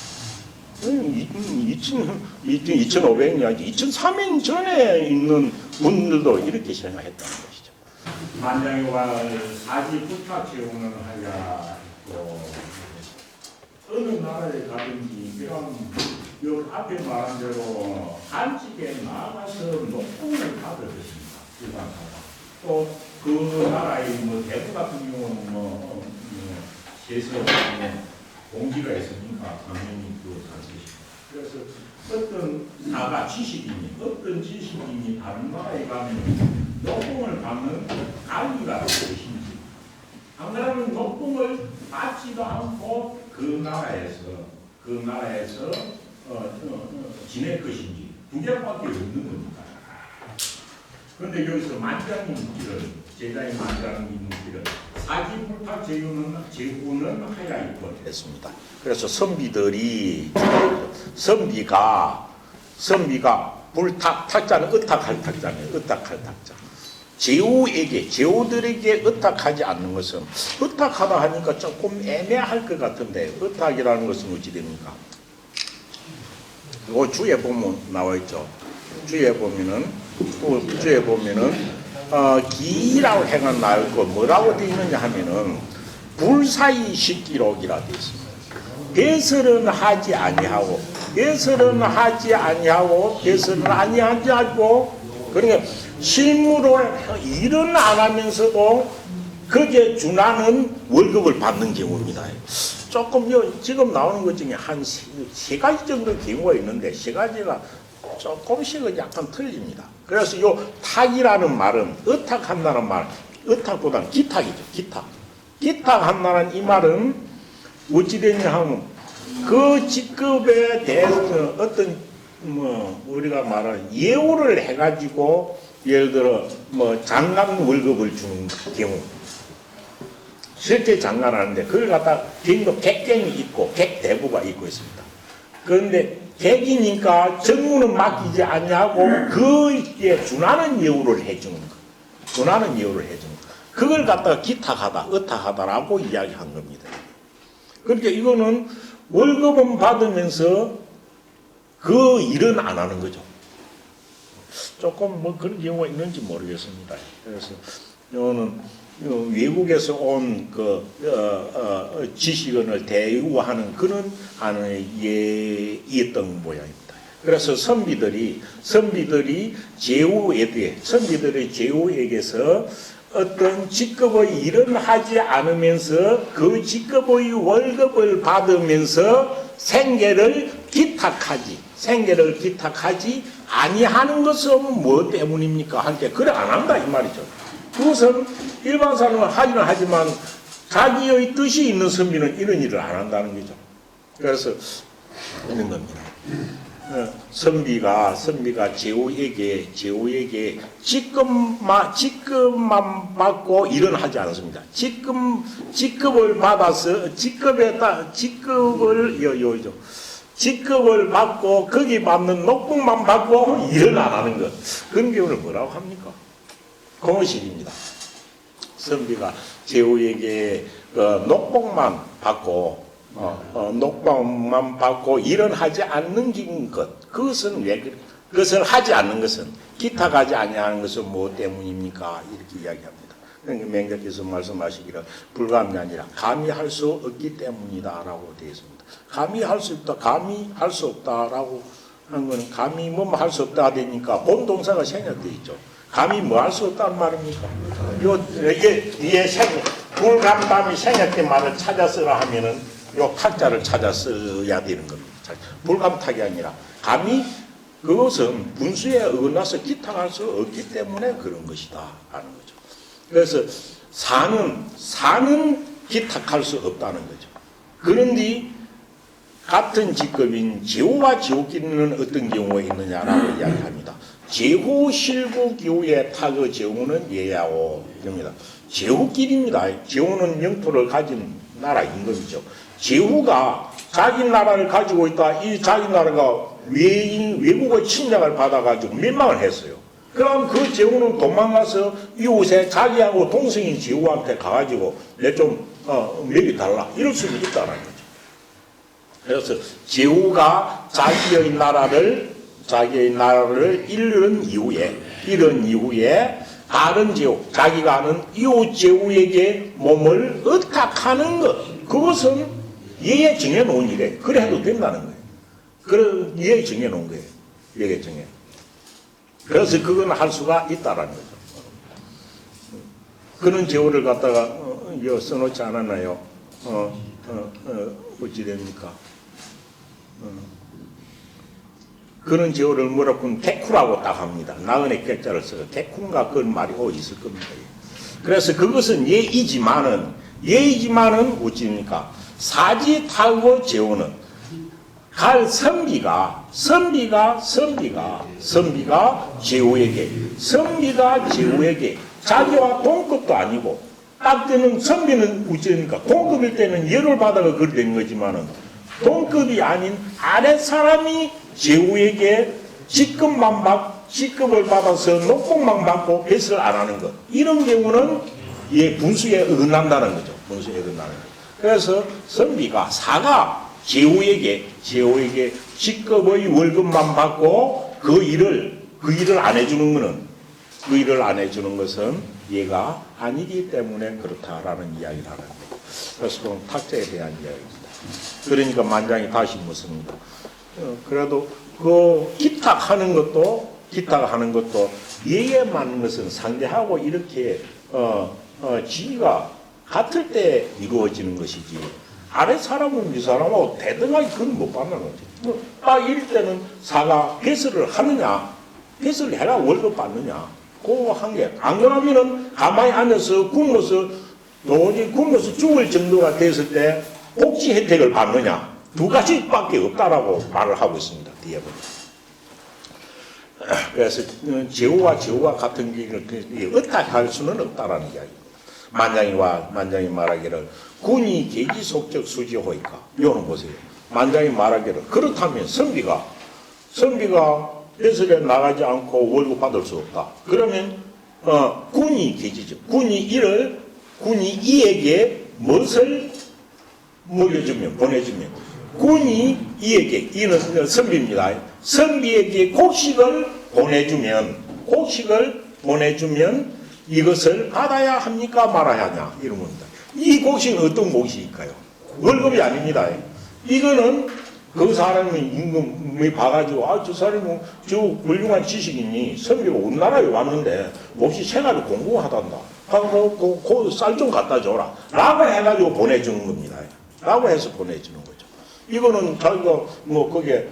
2500년이 아니고 2300년 전에 있는 분들도 이렇게 생각했다는 것이죠. 만장일관 사지 부탁 제공을 하야, 어느 나라에 가든지 이런 요 앞에 말한 대로 한직에 나가서 녹음을 받을 것입니다. 또 그 나라의 대부 같은 경우는 세서 공지가 있으니까 당연히 그것을. 그래서 어떤 나가 어떤 지식인이 다른 나라에 가면 녹음을 받는 관리가 무엇인지, 안 그러면 녹음을 받지도 않고 그 나라에서 지낼 것인지 두 개밖에 없는 겁니다. 그런데 여기서 제자의 만장님들은 사지불탁 제후는 하야 있고 했습니다. 그래서 선비가 불탁, 탁자는 의탁할 탁자네요. 의탁할 탁자. 제후들에게 의탁하지 않는 것은, 의탁하다 하니까 조금 애매할 것 같은데, 의탁이라는 것은 어찌 됩니까? 그 주에 보면 나와 있죠. 주에 보면은 기라고 해가 나왔고, 뭐라고 되어 있느냐 하면은 불사의 식기록이라 되어 있습니다. 배설은 하지 아니하고, 그러니까 실무를 일은 안 하면서도 그게 준하는 월급을 받는 경우입니다. 조금 지금 나오는 것 중에 한 세 가지 정도 경우가 있는데, 세 가지가 조금씩은 약간 틀립니다. 그래서 요 탁이라는 말은, 의탁한다는 말, 의탁보다는 기탁이죠. 기탁한다는 이 말은 어찌 되냐 하면, 그 직급에 대해서 어떤 우리가 말하는 예우를 해가지고, 예를 들어 장관 월급을 주는 경우, 실제 장관하는데 그걸 갖다 지금도 객갱이 있고 객대부가 있고 있습니다. 그런데 객이니까 정무는 맡기지 않냐고 그에 준하는 예우를 해주는 거. 그걸 갖다가 기탁하다, 의탁하다라고 이야기한 겁니다. 그러니까 이거는 월급은 받으면서 그 일은 안 하는 거죠. 조금 그런 경우가 있는지 모르겠습니다. 그래서 이거는 외국에서 온 지식인을 대우하는 그런 예였던 모양입니다. 그래서 선비들이 제후에게서 어떤 직급의 일은 하지 않으면서 그 직급의 월급을 받으면서 생계를 기탁하지 아니하는 것은 뭐 때문입니까? 한테 그래 안 한다 이 말이죠. 그것은 일반 사람은 하기는 하지만 자기의 뜻이 있는 선비는 이런 일을 안 한다는 거죠. 그래서 이런 겁니다. 선비가 제후에게 직급만 받고 일은 하지 않습니다. 직급을 받아서 직급을 받고 거기 맞는 녹봉만 받고 일을 안 하는 것. 그런 경우를 뭐라고 합니까? 공식입니다. 선비가 제후에게 녹봉만 받고 녹봉만 받고 일은 하지 않는 것. 그것은 왜 그래? 그것을 하지 않는 것은 기타 가지 아니하는 것은 무엇 때문입니까? 이렇게 이야기합니다. 그러니까 맹자께서 말씀하시기를 불감이 아니라 감히 할 수 없기 때문이다라고 되어 있습니다. 감히 할 수 없다, 감히 할 수 없다라고 하는 것은 감히 뭐 할 수 없다 되니까 본동사가 생략되어 있죠. 감히 뭐 할 수 없다는 말입니까? 이게 뒤에 불감담이 생략된 말을 찾아 쓰라 하면은 요 탁자를 찾아 써야 되는 겁니다. 불감탁이 아니라 감히 그것은 분수에 어긋나서 기탁할 수 없기 때문에 그런 것이다 하는 거죠. 그래서 사는 기탁할 수 없다는 거죠. 그런데 같은 직급인 제후와 제후끼리는 어떤 경우가 있느냐라고 이야기합니다. 제후 실구 기후의 타그 제후는 예야오 이럽니다. 제후끼리입니다. 제후는 영토를 가진 나라 임금이죠. 제후가 자기 나라를 가지고 있다. 이 자기 나라가 외국의 침략을 받아가지고 멸망을 했어요. 그럼 그 제후는 도망가서 이웃에 자기하고 동생인 제후한테 가가지고 내 좀 맥이 달라 이럴 수는 있다는 거죠. 그래서 제후가 자기의 나라를 잃은 이후에 다른 제후, 자기가 아는 이웃 제후에게 몸을 의탁하는 것, 그것은 예에 정해놓은 일에 그래 해도 된다는 거예요. 그런 예에 정해놓은 거예요. 예에 정해. 그래서 그건 할 수가 있다라는 거죠. 그런 제후를 갖다가 써놓지 않았나요? 어찌 됩니까? 그런 제후를 뭐라고 태쿠라고 딱 합니다. 나은의 객자를 써서 태쿠인가 그런 말이 있을 겁니다. 그래서 그것은 예이지만은 어찌입니까? 사지 타고 제후는 갈 선비가 제후에게 자기와 동급도 아니고 딱 때는 선비는 어찌입니까? 동급일 때는 예를 받아가 그리 되는 거지만은 동급이 아닌 아래 사람이 제후에게 직급을 받아서 녹봉만 받고 배설을 안 하는 것. 이런 경우는 분수에 어긋난다는 거죠. 분수에 어긋나는 것. 그래서 선비가 사가 제후에게 직급의 월급만 받고 그 일을 안 해주는 것은 얘가 아니기 때문에 그렇다라는 이야기를 하는 거예요. 그래서 그건 탁자에 대한 이야기입니다. 그러니까 만장이 다시 묻습니다. 그래도 그 기탁하는 것도 예에 맞는 것은 상대하고 이렇게 지위가 같을 때 이루어지는 것이지 아래 사람은 이 사람하고 대등하게 그건 못 받는 거지. 이럴 때는 사가 배설을 하느냐, 배설을 해라 월급 받느냐, 그거 한 게. 안 그러면은 가만히 앉아서 굶어서 죽을 정도가 됐을 때 복지 혜택을 받느냐, 두 가지밖에 없다라고 말을 하고 있습니다. 뒤에 보면. 그래서 제후와 같은 경우는 어떻게 할 수는 없다라는 이야기입니다. 만장이 말하기를 군이 계지 속적 수지호이까. 요는 보세요. 만장이 말하기를 그렇다면 선비가 배설에 나가지 않고 월급 받을 수 없다. 그러면 군이 계지죠. 군이 이에게 무엇을 보내주면 군이 이는 선비입니다. 선비에게 곡식을 보내주면 이것을 받아야 합니까 말아야 하냐 이런 겁니다. 이 곡식은 어떤 곡식일까요? 월급이 아닙니다. 이거는 그 사람이 임금이 봐가지고 저 사람이 저 훌륭한 지식이니 선비가 우리나라에 왔는데 몹시 생활을 공부하단다 하고 그 쌀 좀 갖다 줘라 라고 해가지고 보내주는 겁니다. 라고 해서 보내주는 거죠. 이거는 자기가 그게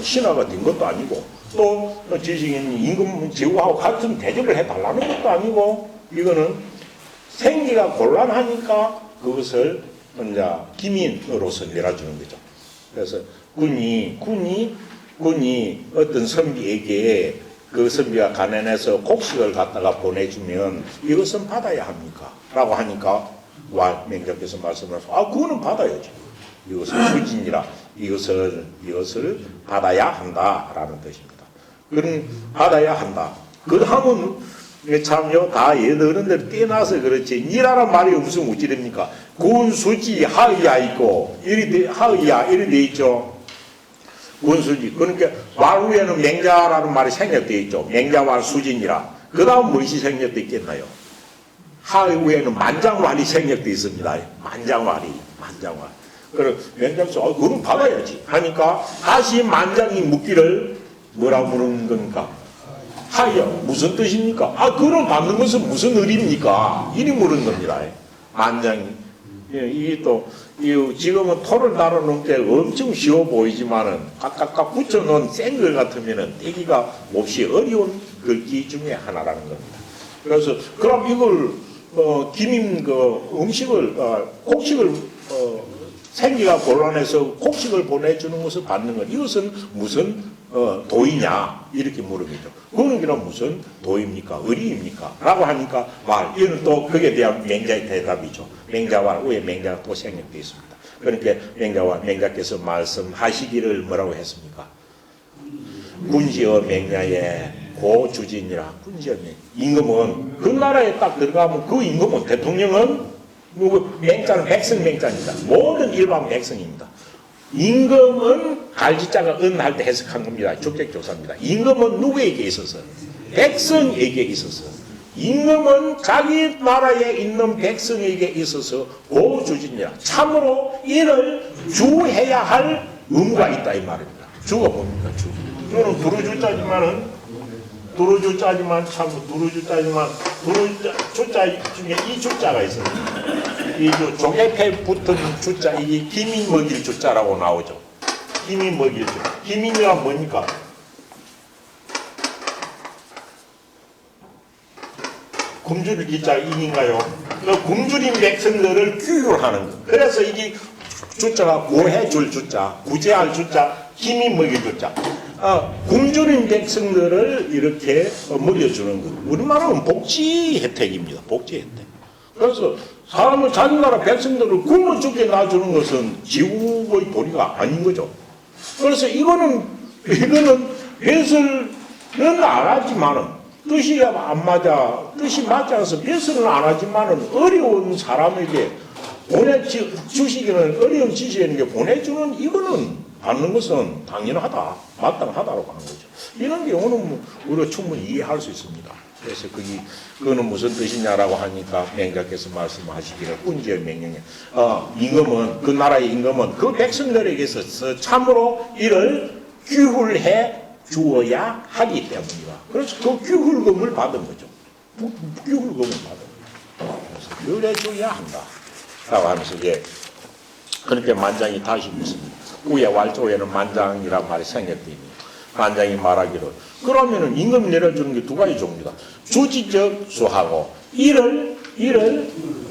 신하가 된 것도 아니고 또 지식인이 임금 제후하고 같은 대접을 해달라는 것도 아니고 이거는 생기가 곤란하니까 그것을 이제 기민으로서 내려주는 거죠. 그래서 군이 어떤 선비에게 그 선비가 가난해서 곡식을 갖다가 보내주면 이것은 받아야 합니까? 라고 하니까 맹자께서 말씀하셔서 그거는 받아야지. 이것은 수진이라 이것을 받아야 한다라는 뜻입니다. 그럼 받아야 한다. 그 다음은 참요 다 어른들 뛰어나서 그렇지 니라는 말이 무슨 우찌됩니까? 군수지 하의야 있고 하의야 이리 돼 있죠. 군수지 그러니까 말 후에는 맹자라는 말이 생략되어 있죠. 맹자왈 수진이라. 그 다음 무엇이 생략되어 있겠나요? 하의 후에는 만장왈이 생략되어 있습니다. 만장왈. 그래 맹자께서 그럼 받아야지 하니까 다시 만장이 묻기를 뭐라고 물은 겁니까? 하여 무슨 뜻입니까? 그럼 받는 것은 무슨 의리입니까? 이리 물은 겁니다. 만장이 이게 또 지금은 토를 달아놓은 게 엄청 쉬워 보이지만은 각각 붙여놓은 생글 같으면은 떼기가 몹시 어려운 글귀 중에 하나라는 겁니다. 그래서 그럼 이걸 기민 음식을 곡식을 생기가 곤란해서 곡식을 보내주는 것을 받는 것 이것은 무슨 도이냐 이렇게 물으겠죠. 그거는 그럼 무슨 도입니까? 의리입니까? 라고 하니까 이거는 또 거기에 대한 맹자의 대답이죠. 맹자와 후에 맹자가 또 생략되어 있습니다. 그러니까 맹자께서 말씀하시기를 뭐라고 했습니까? 군지어 맹자의 고주진이라. 군지어 맹자 임금은 그 나라에 딱 들어가면 그 임금은 대통령은 맹자는 백성 맹자입니다. 모든 일반 백성입니다. 임금은 갈지자가 할 때 해석한 겁니다. 적객조사입니다. 임금은 누구에게 있어서? 백성에게 있어서. 임금은 자기 나라에 있는 백성에게 있어서 고주진이라. 참으로 이를 주해야 할 의무가 있다 이 말입니다. 주가 뭡니까? 주. 이거는 두루주자지만 참 두루주자지만 두루주자 중에 이 주자가 있어요. 이 종έπ에 붙은 주자 이게 기민 먹일 주자라고 나오죠. 기민 먹일 주. 기민이란 뭡니까? 굶주릴 기자 인인가요? 그 굶주린 백성들을 규율하는 거. 그래서 이게 주자가 구해줄 주자, 구제할 주자, 기민 먹일 주자. 굶주린 백성들을 이렇게 먹여주는 것. 우리말은 복지 혜택입니다. 복지 혜택. 그래서 사람을 자기 나라 백성들을 굶어 죽게 놔주는 것은 지국의 도리가 아닌 거죠. 그래서 이거는 배설은 안 하지만은 뜻이 안 맞아. 뜻이 맞지 않아서 배설은 안 하지만은 어려운 사람에게 주시기는 어려운 지시에게 보내주는 이거는 받는 것은 당연하다, 마땅하다고 하는 거죠. 이런 경우는 우리가 충분히 이해할 수 있습니다. 그래서 그거는 무슨 뜻이냐라고 하니까 맹자께서 말씀하시기를 군지의 명령에 임금은 그 나라의 임금은 그 백성들에게서 참으로 이를 규율해 주어야 하기 때문이다. 그래서 그 규율금을 받은 거죠. 규율금을 받은 거죠. 그래서 규율해 줘야 한다. 라고 하면서 그렇게 만장이 다시 묻습니다. 우에 왈조에는 만장이란 말이 생략되니 만장이 말하기를 그러면은 임금 내려주는 게 두 가지 종류다. 주지적 수하고 이를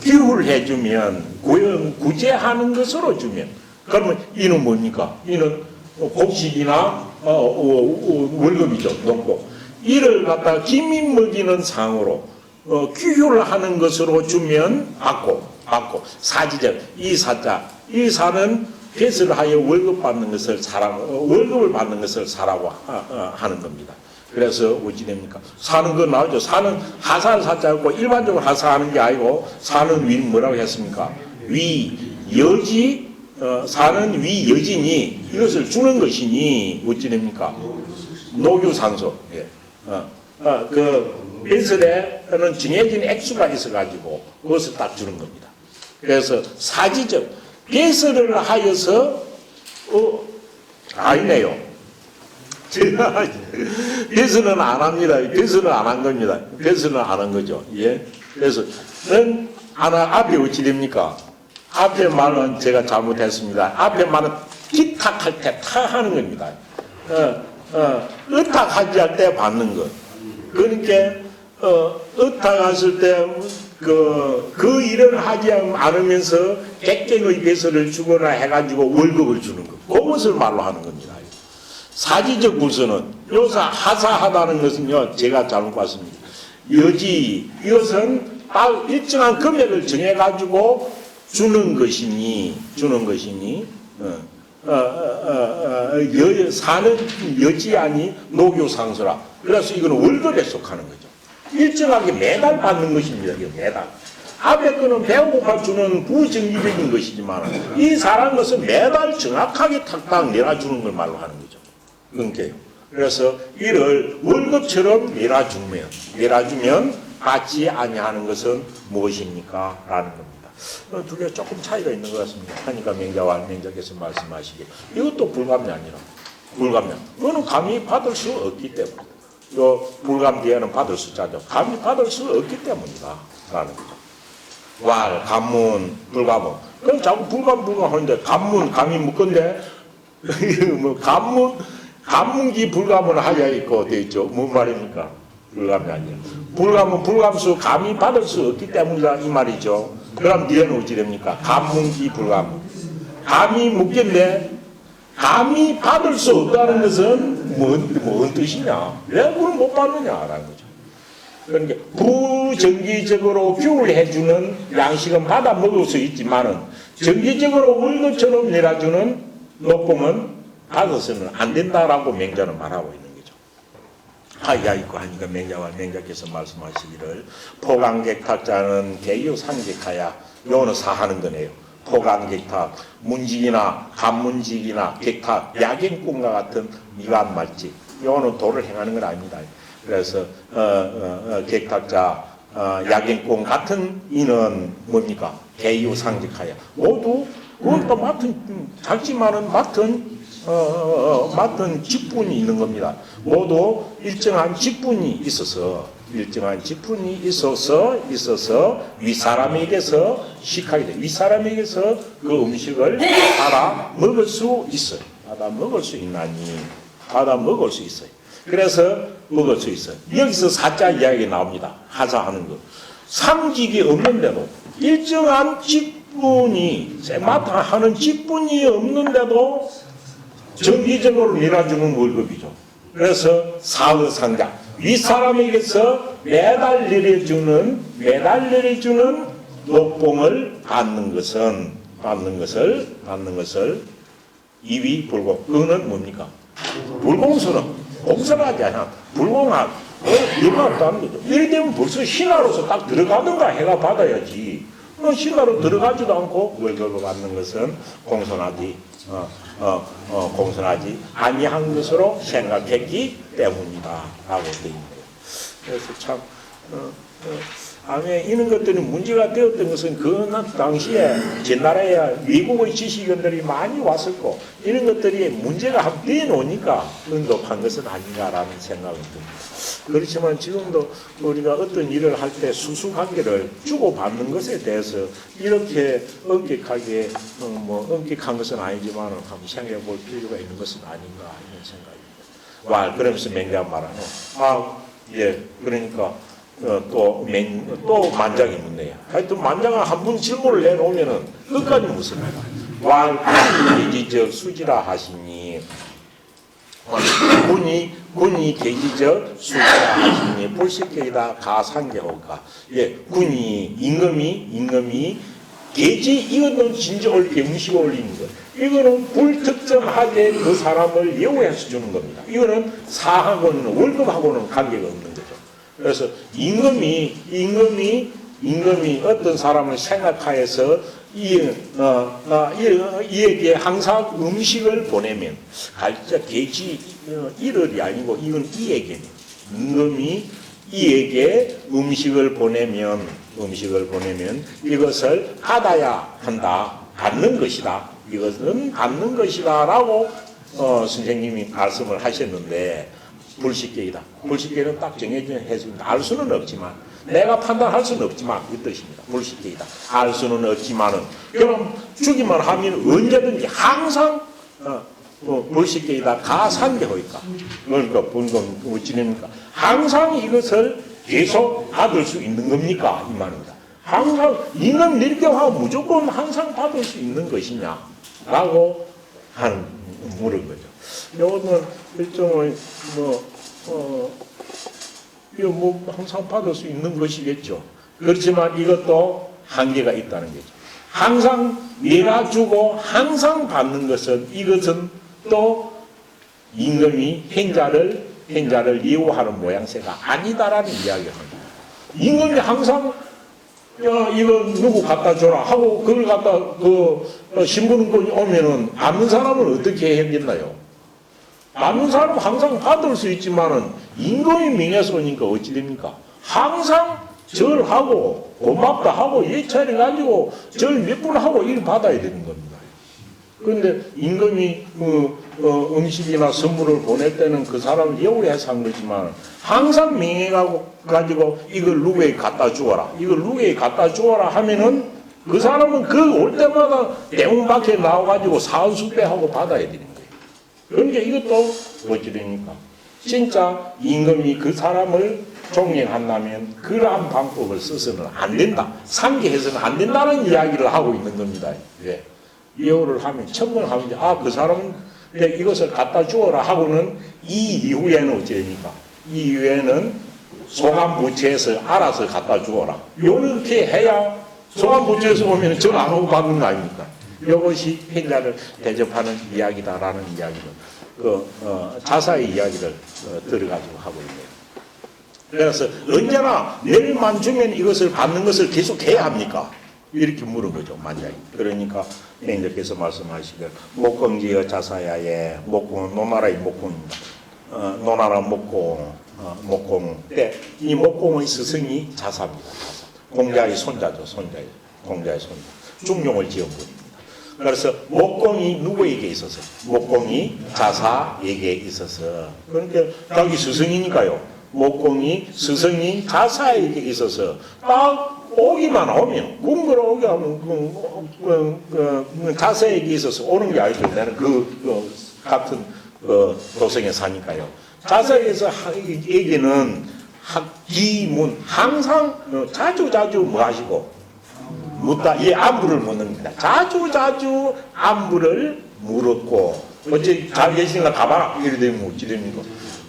규율해 주면 구제하는 것으로 주면 그러면 이는 뭡니까? 이는 곡식이나 월급이죠. 농복. 이를 갖다가 기민 먹이는 상으로 규율하는 것으로 주면 받고 사지적 이 사는 빚을 하여 월급을 받는 것을 사라고 하는 겁니다. 그래서 어찌 됩니까? 사는 거 나오죠. 사는 하사를 사자고 일반적으로 하사하는 게 아니고 사는 위는 뭐라고 했습니까? 사는 위 여진이 이것을 주는 것이니 어찌 됩니까? 노규상소. 그 빚을에는 정해진 액수가 있어가지고 그것을 딱 주는 겁니다. 그래서 사지적 배설을 하여서 아니네요. 제가 배설은 안 합니다. 배설은 안 한 겁니다. 배설은 안 한 거죠. 예. 그래서 앞에 어찌 됩니까? 앞에 말은 제가 잘못했습니다. 앞에 말은 기탁할 때 타하는 겁니다. 의탁하지 할 때 받는 것. 그러니까 어타 갔을 때 그 일을 하지 않으면서 객갱의 배설을 주거나 해가지고 월급을 주는 것, 그것을 말로 하는 겁니다. 사지적 불서는 여기서 하사하다는 것은요, 제가 잘못 봤습니다. 여지, 이것은 딱 일정한 금액을 정해가지고 주는 것이니 사는 여지 아니 노교상서라. 그래서 이거는 월급에 속하는 거죠. 일정하게 매달 받는 것입니다. 이거 매달. 앞에 거는 배고파 주는 부정기적인 것이지만 이 사람 것은 매달 정확하게 탁탁 내놔주는 걸 말로 하는 거죠. 그러니까요. 그래서 이를 월급처럼 내놔주면 받지 아니하는 것은 무엇입니까? 라는 겁니다. 두 개 조금 차이가 있는 것 같습니다. 하니까 맹자와 맹자께서 말씀하시길 이것도 불감이 아니라 불감량. 그거는 감히 받을 수 없기 때문에. 요 불감 뒤에는 받을 숫자죠. 감히 받을 수 없기 때문이다. 라는 거죠. 왈, 감문, 불감은. 그럼 자꾸 불감 하는데 감이 묶은데 뭐 감문기 불감은 하야 있고 돼 있죠. 뭔 말입니까? 불감이 아니라. 불감은 불감수 감히 받을 수 없기 때문이다. 이 말이죠. 그럼 뒤에는 어찌 됩니까? 감문기 불감. 감이 묶인데 감히 받을 수 없다는 것은 뭔 뜻이냐? 왜 그걸 못 받느냐라는 거죠. 그러니까 부정기적으로 교울해주는 양식은 받아 먹을 수 있지만은 정기적으로 월급처럼 내려주는 녹봉은 받아서는 안 된다라고 맹자는 말하고 있는 거죠. 하야 있고 하니까 맹자와 맹자께서 말씀하시기를 포강객탁자는 개유상객하야 요는 사하는 거네요. 포강객탁, 문직이나 간문직이나 객탁, 야갱꾼과 같은 미간말직 요는 도를 행하는 건 아닙니다. 그래서 객탁자, 야갱꾼 같은 이는 뭡니까? 개유상직하야 모두 그것도 작지만은 맡은 직분이 있는 겁니다. 모두 일정한 직분이 있어서 윗사람에게서 식하게 돼. 윗사람에게서 그 음식을 받아 먹을 수 있어요. 받아 먹을 수 있어요. 그래서 먹을 수 있어요. 여기서 사자 이야기가 나옵니다. 하사하는 것. 상직이 없는데도 일정한 직분이 마땅하는 직분이 없는데도 정기적으로 밀어주는 월급이죠. 그래서 사의상자 윗사람에게서 매달 내려주는 녹봉을 받는 것을 이위불공. 그거는 뭡니까? 불공수는 공사를 하지 않아. 불공한 이유가 없다는 거죠. 이래 되면 벌써 신하로서 딱 들어가든가 해가 받아야지. 신하로 들어가지도 않고 월급을 받는 것은 공손하지 아니한 것으로 생각했기 때문이다 라고 되어 있네요. 그래서 참 이런 것들이 문제가 되었던 것은 그 당시에 옛날에 미국의 지식인들이 많이 왔었고 이런 것들이 문제가 되어 놓으니까 언급한 것은 아닌가라는 생각이 듭니다. 그렇지만 지금도 우리가 어떤 일을 할 때 수수관계를 주고받는 것에 대해서 이렇게 엄격하게 엄격한 것은 아니지만 한번 생각해 볼 필요가 있는 것은 아닌가 이런 생각입니다. 그러면서 맹자 말하는 그러니까 또 만장이 묻네요. 하여튼 만장은 한 분 질문을 내놓으면은 끝까지 묻습니다. 대지적 수지라 하시니 군이 대지적 수지라 하시니 볼식계이다 가상계호가 군이 임금이 대지 이거는 진짜 음식 올리는 거. 이거는 불특정하게 그 사람을 예우해서 주는 겁니다. 이거는 사하고는 월급하고는 관계가 없는 거죠. 그래서 임금이 어떤 사람을 생각하여서 이에게 항상 음식을 보내면 갈자 계지 일월이 아니고 이건 이에게는 임금이 이에게 음식을 보내면 이것을 받아야 한다. 받는 것이다. 이것은 받는 것이다라고 선생님이 말씀을 하셨는데 불식계이다. 불식계는 딱 정해진 해석입니다. 알 수는 없지만 내가 판단할 수는 없지만 이 뜻입니다. 불식계이다. 알 수는 없지만은 그럼 주기만 하면 언제든지 항상 불식계이다. 가상계호이까. 그러니까 분건 어찌됩니까? 항상 이것을 계속 받을 수 있는 겁니까? 이 말입니다. 항상 임금 밀경하고 무조건 항상 받을 수 있는 것이냐? 라고 하는 물은 거죠. 이거는 일종의 이거 항상 받을 수 있는 것이겠죠. 그렇지만 이것도 한계가 있다는 거죠. 항상 내가 주고 항상 받는 것은 이것은 또 임금이 행자를 예우하는 모양새가 아니다라는 이야기를 합니다. 임금이 항상 이거 누구 갖다 줘라 하고 그걸 갖다 신분권이 오면은 받는 사람은 어떻게 해야겠나요? 받는 사람은 항상 받을 수 있지만은 임금이 명예서 오니까 어찌 됩니까? 항상 절하고 고맙다 하고 예찬해 가지고 절 몇 분 하고 일 받아야 되는 겁니다. 그런데 임금이 음식이나 선물을 보낼 때는 그 사람을 예우해서 한 거지만 항상 명예가지고 이걸 누구에게 갖다 주어라 이걸 누구에게 갖다 주어라 하면은 그 사람은 그 올 때마다 대문 밖에 나와가지고 사은수배하고 받아야 되는 거예요. 그러니까 이것도 어찌 됩니까? 진짜 임금이 그 사람을 존경한다면 그러한 방법을 써서는 안 된다. 상계해서는 안 된다는 이야기를 하고 있는 겁니다. 예. 예우를 하면 천문하면 그 사람은 이것을 갖다 주어라 하고는 이 이후에는 어찌 됩니까? 이 이후에는 소관부처에서 알아서 갖다 주어라. 이렇게 해야 소관부처에서 오면 전 안 오고 받는 거 아닙니까? 이것이 행자를 대접하는 이야기다라는 이야기를 자사의 이야기를 들어가지고 하고 있네요. 그래서 언제나 내일만 주면 이것을 받는 것을 계속 해야 합니까? 이렇게 물은 거죠, 만약에. 그러니까 행자께서 말씀하시길 목공지어 자사야에 목공은 노나라의 목공입니다. 노나라 목공, 목공 때 이 목공의 스승이 자사입니다. 자사. 공자의 손자죠, 공자의 손자. 중용을 지어버립니다. 그래서 목공이 누구에게 있어서? 목공이 자사에게 있어서. 그러니까 자기 스승이니까요. 목공이 스승인 자사에게 있어서 딱 오기만 오면 궁궐에 오게 하면 자사에게 있어서 오는 게 아니죠. 나는 같은 도성에 사니까요. 자사에게는 기문 항상 자주 뭐 하시고 묻다 이 안부를 묻는 겁니다. 자주 안부를 물었고 어째 잘 계신가 가봐라 이래 되면 어찌 됩니까?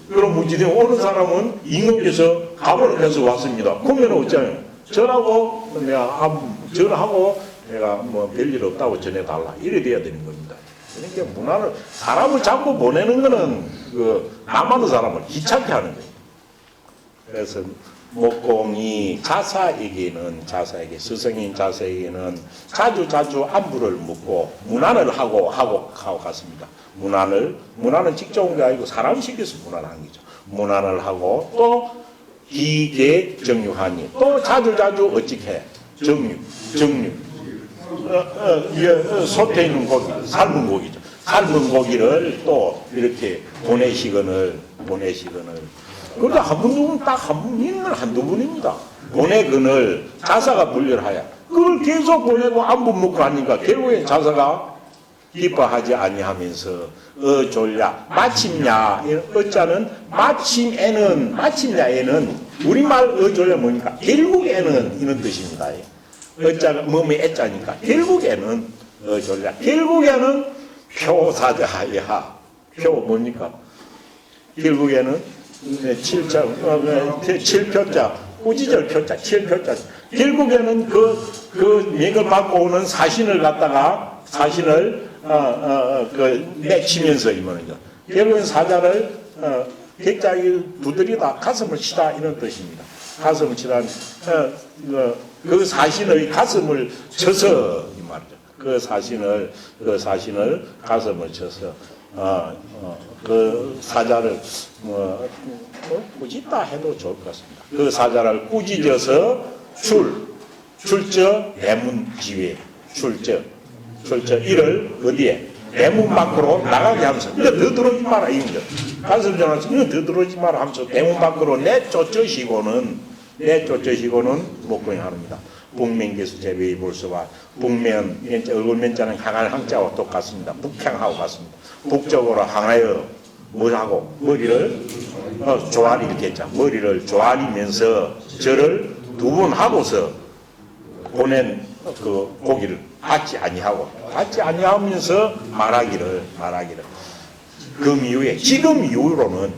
그럼 어찌 되면 오는 사람은 임금께서 가보를 해서 왔습니다. 그러면 어쩌요? 전하고 내가 뭐 별일 없다고 전해달라 이래 돼야 되는 겁니다. 그러니까 문화를 사람을 잡고 보내는 거는 남하는 사람을 귀찮게 하는 거예요. 그래서 목공이 자사에게 스승인 자사에게는 자주 안부를 묻고 문안을 하고 갔습니다. 문안은 직접 온 게 아니고 사람 시켜서 문안을 한 거죠. 문안을 하고 또 기계 정육하니 또 자주 어찌해 정육 솥에 있는 고기 삶은 고기죠. 삶은 고기를 또 이렇게 보내시거늘 그러다 한 분 딱 한 분 있는 한두 분입니다. 보내거늘 자사가 분별하여 그걸 계속 보내고 안부 묻고 하니까 결국에 자사가 기뻐하지 아니하면서 졸랴 마침냐 어자는 마침냐에는 우리말 졸랴 뭐니까 결국에는 이런 뜻입니다. 어자가 몸에 애자니까 결국에는 졸랴 결국에는 표사자야 표 뭡니까? 결국에는 7표자 꾸지절 표자 7표자 결국에는 그 맥을 받고 오는 사신을 내치면서 이 말이죠. 결국엔 사자를 객자기 두드리다 가슴을 치다 이런 뜻입니다. 가슴을 치다 그 사신의 가슴을 쳐서 이 말이죠. 그 사신을 가슴을 쳐서 그 사자를 꾸짖다 해도 좋을 것 같습니다. 그 사자를 꾸짖어서 출저 대문지회 출저 이를 어디에 대문 밖으로 나가게 하면서 이거 더 들어오지 마라 이거죠. 가슴 전화서 이거 더 들어오지 마라 하면서 대문 밖으로 내쫓으시고는 목공이 합니다. 북면계수 제외의 불서와 북면 얼굴 면자는 향할 항자와 똑같습니다. 북향하고 같습니다. 북쪽으로 향하여 뭐라고 머리를 조아리 이렇게 했죠. 머리를 조아리면서 절을 2번 하고서 보낸 그 고기를 받지 아니하면서 말하기를 그 이후에 지금 이후로는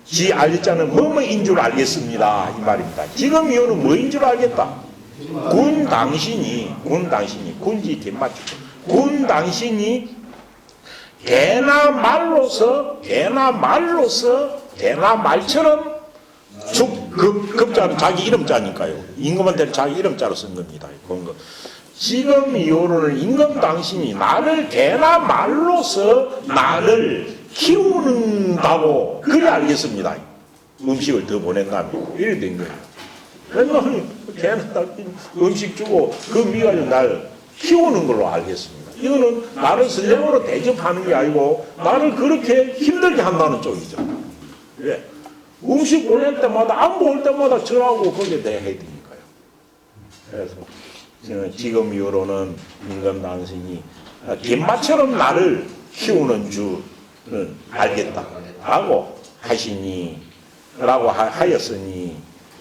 지 알렸자는 뭐뭐인 줄 알겠습니다 이 말입니다. 지금 이후는 뭐인 줄 알겠다. 군 당신이 군지 뒷맞추고 군 당신이 개나 말처럼 급자는 자기 이름자니까요. 임금한테는 자기 이름자로 쓴 겁니다. 지금 이후로는 임금 당신이 나를 개나 말로서 나를 키우는다고 그래 알겠습니다. 음식을 더 보낸다면 이래 된 거예요. 맨날 개나 음식 주고 그 미가지고 날 키우는 걸로 알겠습니다. 이거는 나를 선생으로 대접하는 게 아니고 나를 그렇게 힘들게 한다는 쪽이죠. 예. 음식 보낼 때마다 안 볼 때마다 절하고 거기에 대해 해야 되니까요. 그래서 지금 이후로는 임금 당신이 갯마처럼 나를 키우는 줄은 알겠다라고 하였으니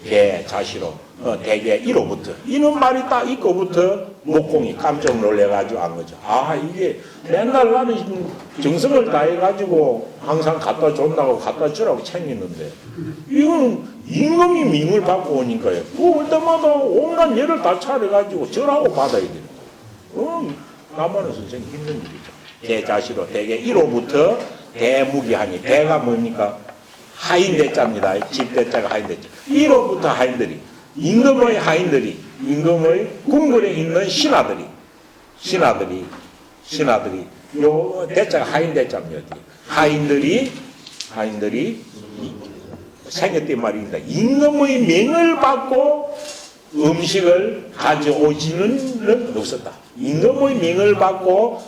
개 자시로 대개 이로부터 이는 말이 딱 이거부터 목공이 깜짝 놀래가지고 한 거죠. 아 이게 맨날 나는 정성을 다해가지고 항상 갖다 준다고 갖다 주라고 챙기는데 이거는 임금이 명을 받고 오니까요. 올 때마다 온갖 예를 다 차려가지고 절하고 받아야 되는 거예요. 남한은 선생님 힘든 일이죠. 개 자시로 대개 이로부터 대무기하니 대가 뭡니까? 하인대자입니다. 집대자가 하인대자. 이로부터 하인들이 임금의 하인들이 임금의 궁궐에 있는 신하들이 요 대자가 하인대자입니다. 하인들이 생겼단 말입니다. 임금의 명을 받고 음식을 가져오지는 없었다. 임금의 명을 받고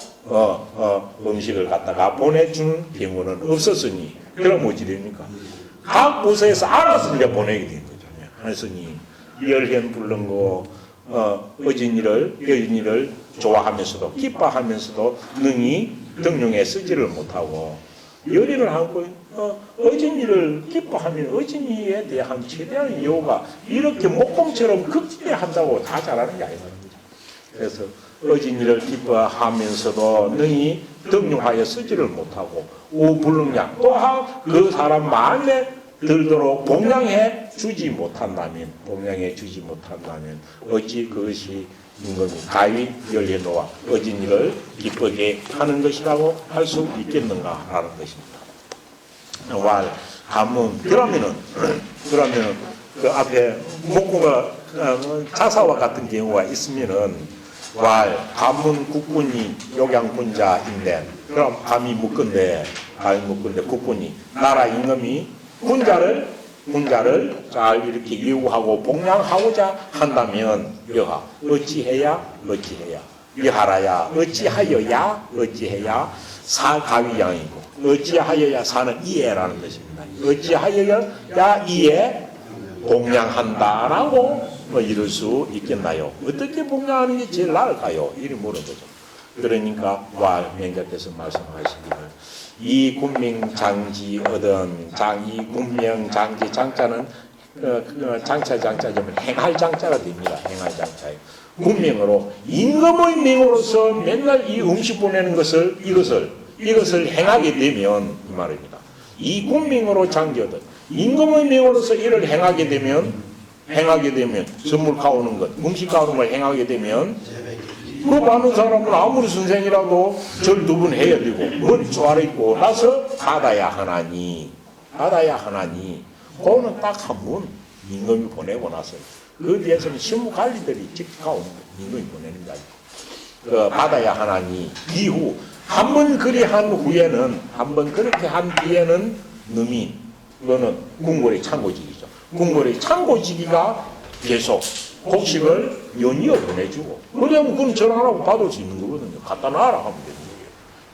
음식을 갖다가 보내주는 경우는 없었으니 그럼 어찌 됩니까? 각 부서에서 알아서 이제 보내게 된 거죠. 하였으니 열현 불능고 여진이를 좋아하면서도 기뻐하면서도 능히 등용에 쓰지를 못하고 열인을 하고 어진이를 기뻐하면 어진이에 대한 최대한 이유가 이렇게 목공처럼 극진해한다고 다 잘하는 게 아니거든요. 그래서 어진이를 기뻐하면서도 능히 등용하여 쓰지를 못하고 우불능량 또한 그 사람 마음에 들도록 봉양해 주지 못한다면 어찌 그것이 임금이 가히 열해놓아 어진이를 기쁘게 하는 것이라고 할 수 있겠는가 하는 것입니다. 가문 그러면은 그 앞에 목구가 자사와 같은 경우가 있으면은 가문 국군이 욕양군자인데 그럼 감히 묶은데 국군이 나라 임금이 군자를 잘 이렇게 예우하고 복양하고자 한다면 여하 어찌해야 어찌해야 사가위양이고 어찌하여야 사는 이해라는 것입니다. 어찌하여야 이해 복양한다라고 이럴 수 있겠나요? 어떻게 복양하는 게 제일 나을까요? 이리 물어보죠. 그러니까 맹자께서 말씀하시기를 이 군명장지 얻은 이 군명장지 장자는 장자면 행할 장자가 됩니다. 행할 장자예요. 군명으로 임금의 명으로서 맨날 이 음식 보내는 이것을 행하게 되면 이 말입니다. 이 군명으로 장지 얻은 임금의 명으로서 이를 행하게 되면 선물 가오는 것, 음식 가오는 걸 행하게 되면 그 많은 사람은 아무리 선생이라도 절 2번 해야 되고 머리 조아려 입고 나서 받아야 하나니 그거는 딱 한 번 임금이 보내고 나서 그 뒤에서는 신무 관리들이 직접 가오는 거예요. 임금이 보내는 게 아니고 받아야 하나니 이후 한 번 그리 한 후에는 그렇게 한 뒤에는 놈이 그거는 궁궐의 창고직이죠. 궁궐의 창고직이가 계속 곡식을 연이어 보내주고 그러면 그건 전화하고 받을 수 있는 거거든요. 갖다 놔라 하면 되는 거예요.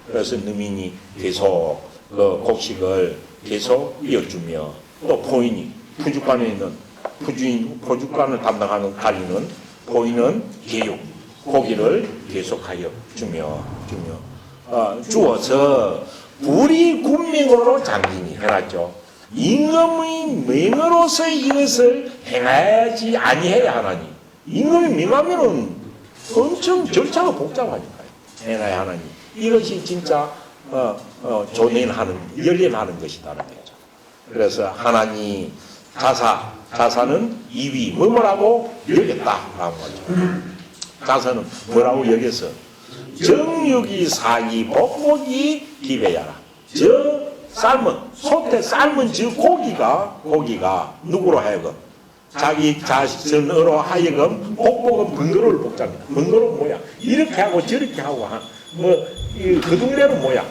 그래서 너민이 계속 곡식을 계속 이어주며 또 포인이 푸주간에 있는 포주간을 담당하는 관리는 포인은 개육 고기를 계속하여 주어서 불이 군명으로 장기니 해놨죠. 임금의 명으로서 이것을 행하지 아니해야 하나니. 임금이 명하면은 엄청 절차가 복잡하니까요. 행하야 하나니. 이것이 진짜 존인하는 열림하는 것이다는 거죠. 그래서 하나님 자사는 이위 뭐라고 여겼다라는 거죠. 자사는 뭐라고 여겨서 정육이 사기 복복이 기배야라. 저 삶은 솥에 삶은 저 고기가 누구로 하여금 자기 자신으로 하여금 복복은 번거로울 복잡니다. 번거로운 모양 이렇게 하고 저렇게 하고 이 그둥대는 모양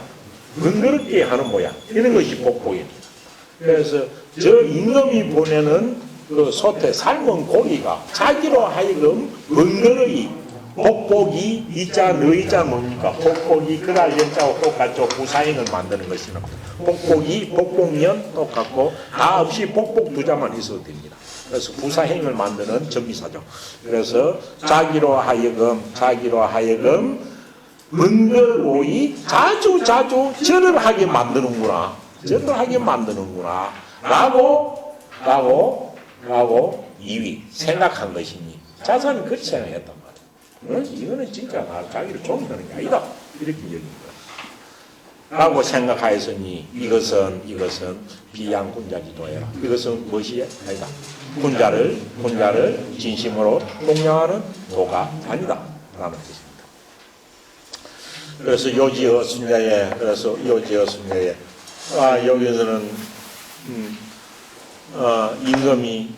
번거롭게 하는 모양 이런 것이 복복입니다. 그래서 저 임금이 보내는 그 솥에 삶은 고기가 자기로 하여금 번거로이 복복이 이자 너이자 뭡니까? 복복이 그날 연자하고 똑같죠. 부사행을 만드는 것이는 복복이 복복년 똑같고 다 없이 복복 두 자만 있어도 됩니다. 그래서 부사행을 만드는 전미사죠. 그래서 자기로 하여금 번거로이 자주 절을 하게 만드는구나. 라고 이위 생각한 것이니 자산은 그렇게 생각했단 말이에요. 이거는 진짜 자기를 존경하는 게 아니다. 이렇게 여긴 거야. 라고 생각하였으니 이것은 비양군자지도해라. 이것은 무엇이 아니다. 군자를 진심으로 동경하는 도가 아니다. 라는 뜻입니다. 그래서 요지어 순자에 여기서는 임금이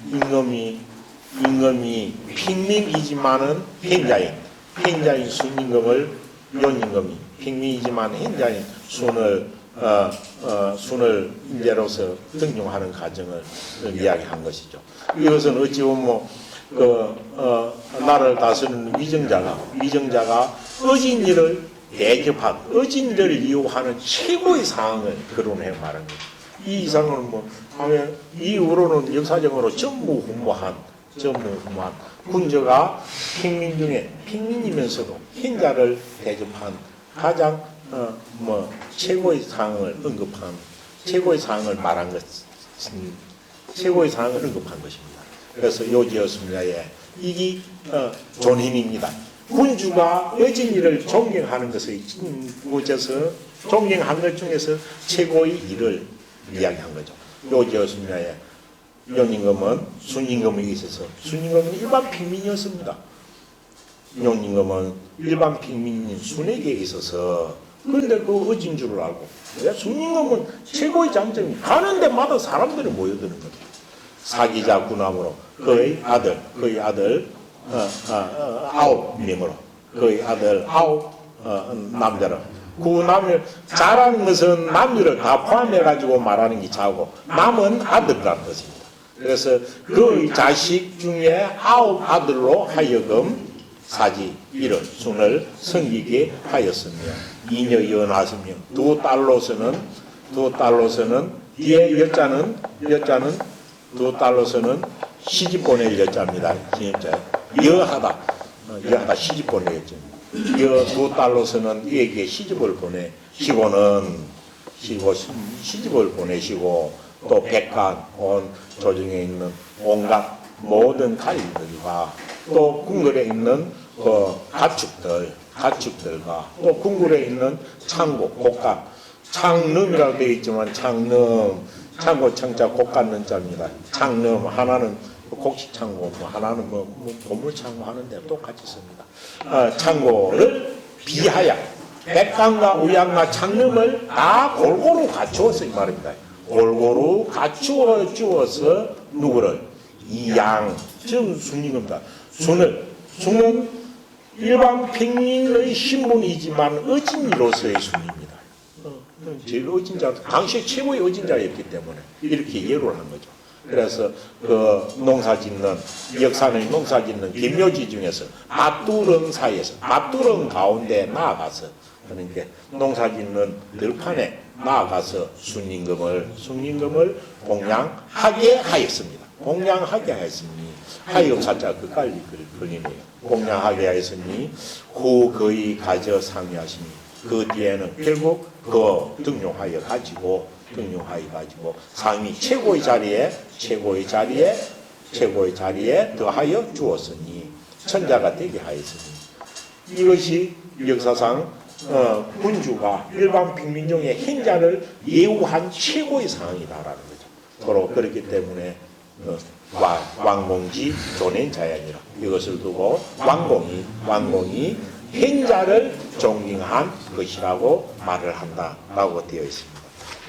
핑민이지만은 현자인 순임금을 연임금이 핑민이지만 현자인 순을 인재로서 등용하는 과정을 이야기한 것이죠. 이것은 어찌 보면 나라를 다스리는 위정자가 어진 일을 대접한 어진 일을 이용하는 최고의 상황을 거론해 말한 거죠. 이 이상은 하면 이후로는 역사적으로 전무후무한 군주가 평민 중에 평민이면서도 현자를 대접한 가장 최고의 상황을 언급한 최고의 상황을 말한 것입니다. 그래서 요지였습니다에 이게 존힘입니다. 군주가 어진 일을 존경하는 것을 묻어서 존경한 것 중에서 최고의 일을 이야기한 거죠. 요지였습니다에 연임금은 순임금에 있어서 순임금은 일반 평민이었습니다. 연임금은 일반 평민인 순에게 있어서 그런데 그 어진 줄을 알고 순임금은 최고의 장점이 가는 데마다 사람들이 모여드는 거죠. 사기자 군함으로 그의 아들 9명으로 그의 아들 9 남자를 그 남을 잘하는 것은 남녀를 다 포함해가지고 말하는 게 자고 남은 아들이라는 것입니다. 그래서 그의 자식 중에 9 아들로 하여금 사지 이를 순을 섬기게 하였으며 이녀 연하시며 두 딸로서는 뒤에 여자는 두 딸로서는 시집 보낼 여자입니다. 진짜 여하다 시집 보낼 여자. 두 딸로서는 이에게 시집을 보내시고 또 백간 온 조정에 있는 온갖 모든 관리들과 또 궁궐에 있는 가축들과 또 궁궐에 있는 창고 곡간 창름이라고 되어 있지만 창고 청자 곡간는 자입니다. 창름 하나는 곡식 창고 하나는 보물 창고 하는데 똑같이 씁니다. 창고를 비하여 백간과 우양과 창름을 다 골고루 갖추어서 이 말입니다. 골고루 갖추어 주어서 누구를 이양 즉 순임금이다. 순은 일반 평민의 신분이지만 어진이로서의 순입니다. 제일 어진자, 당시 최고의 어진자였기 때문에 이렇게 예로를 한 거죠. 그래서 그 농사짓는 역산의 농사짓는 김묘지 중에서 밭두렁 가운데 나아가서 그러니까 농사짓는 들판에 나아가서 순임금을 공양하게 하였습니다. 공양하게 하였으니 하였사자 끝까지 걸리네요. 공양하게 하였으니 후 거의 가져 상의하시니 그 뒤에는 결국 그 등용하여 가지고 상이 최고의 자리에 더하여 주었으니 천자가 되게 하였으니 이것이 역사상 군주가 일반平民 중에 행자를 예우한 최고의 상황이다라는 거죠. 서로 그렇기 때문에 왕공지 존행자연이라 이것을 두고 왕공이 행자를 존경한 것이라고 말을 한다라고 되어 있습니다.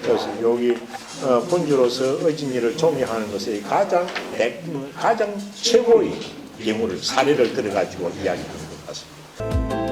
그래서 여기 군주로서 어진이를 존경하는 것의 가장 최고의 예물을 사례를 들어가지고 이야기하는 것 같습니다.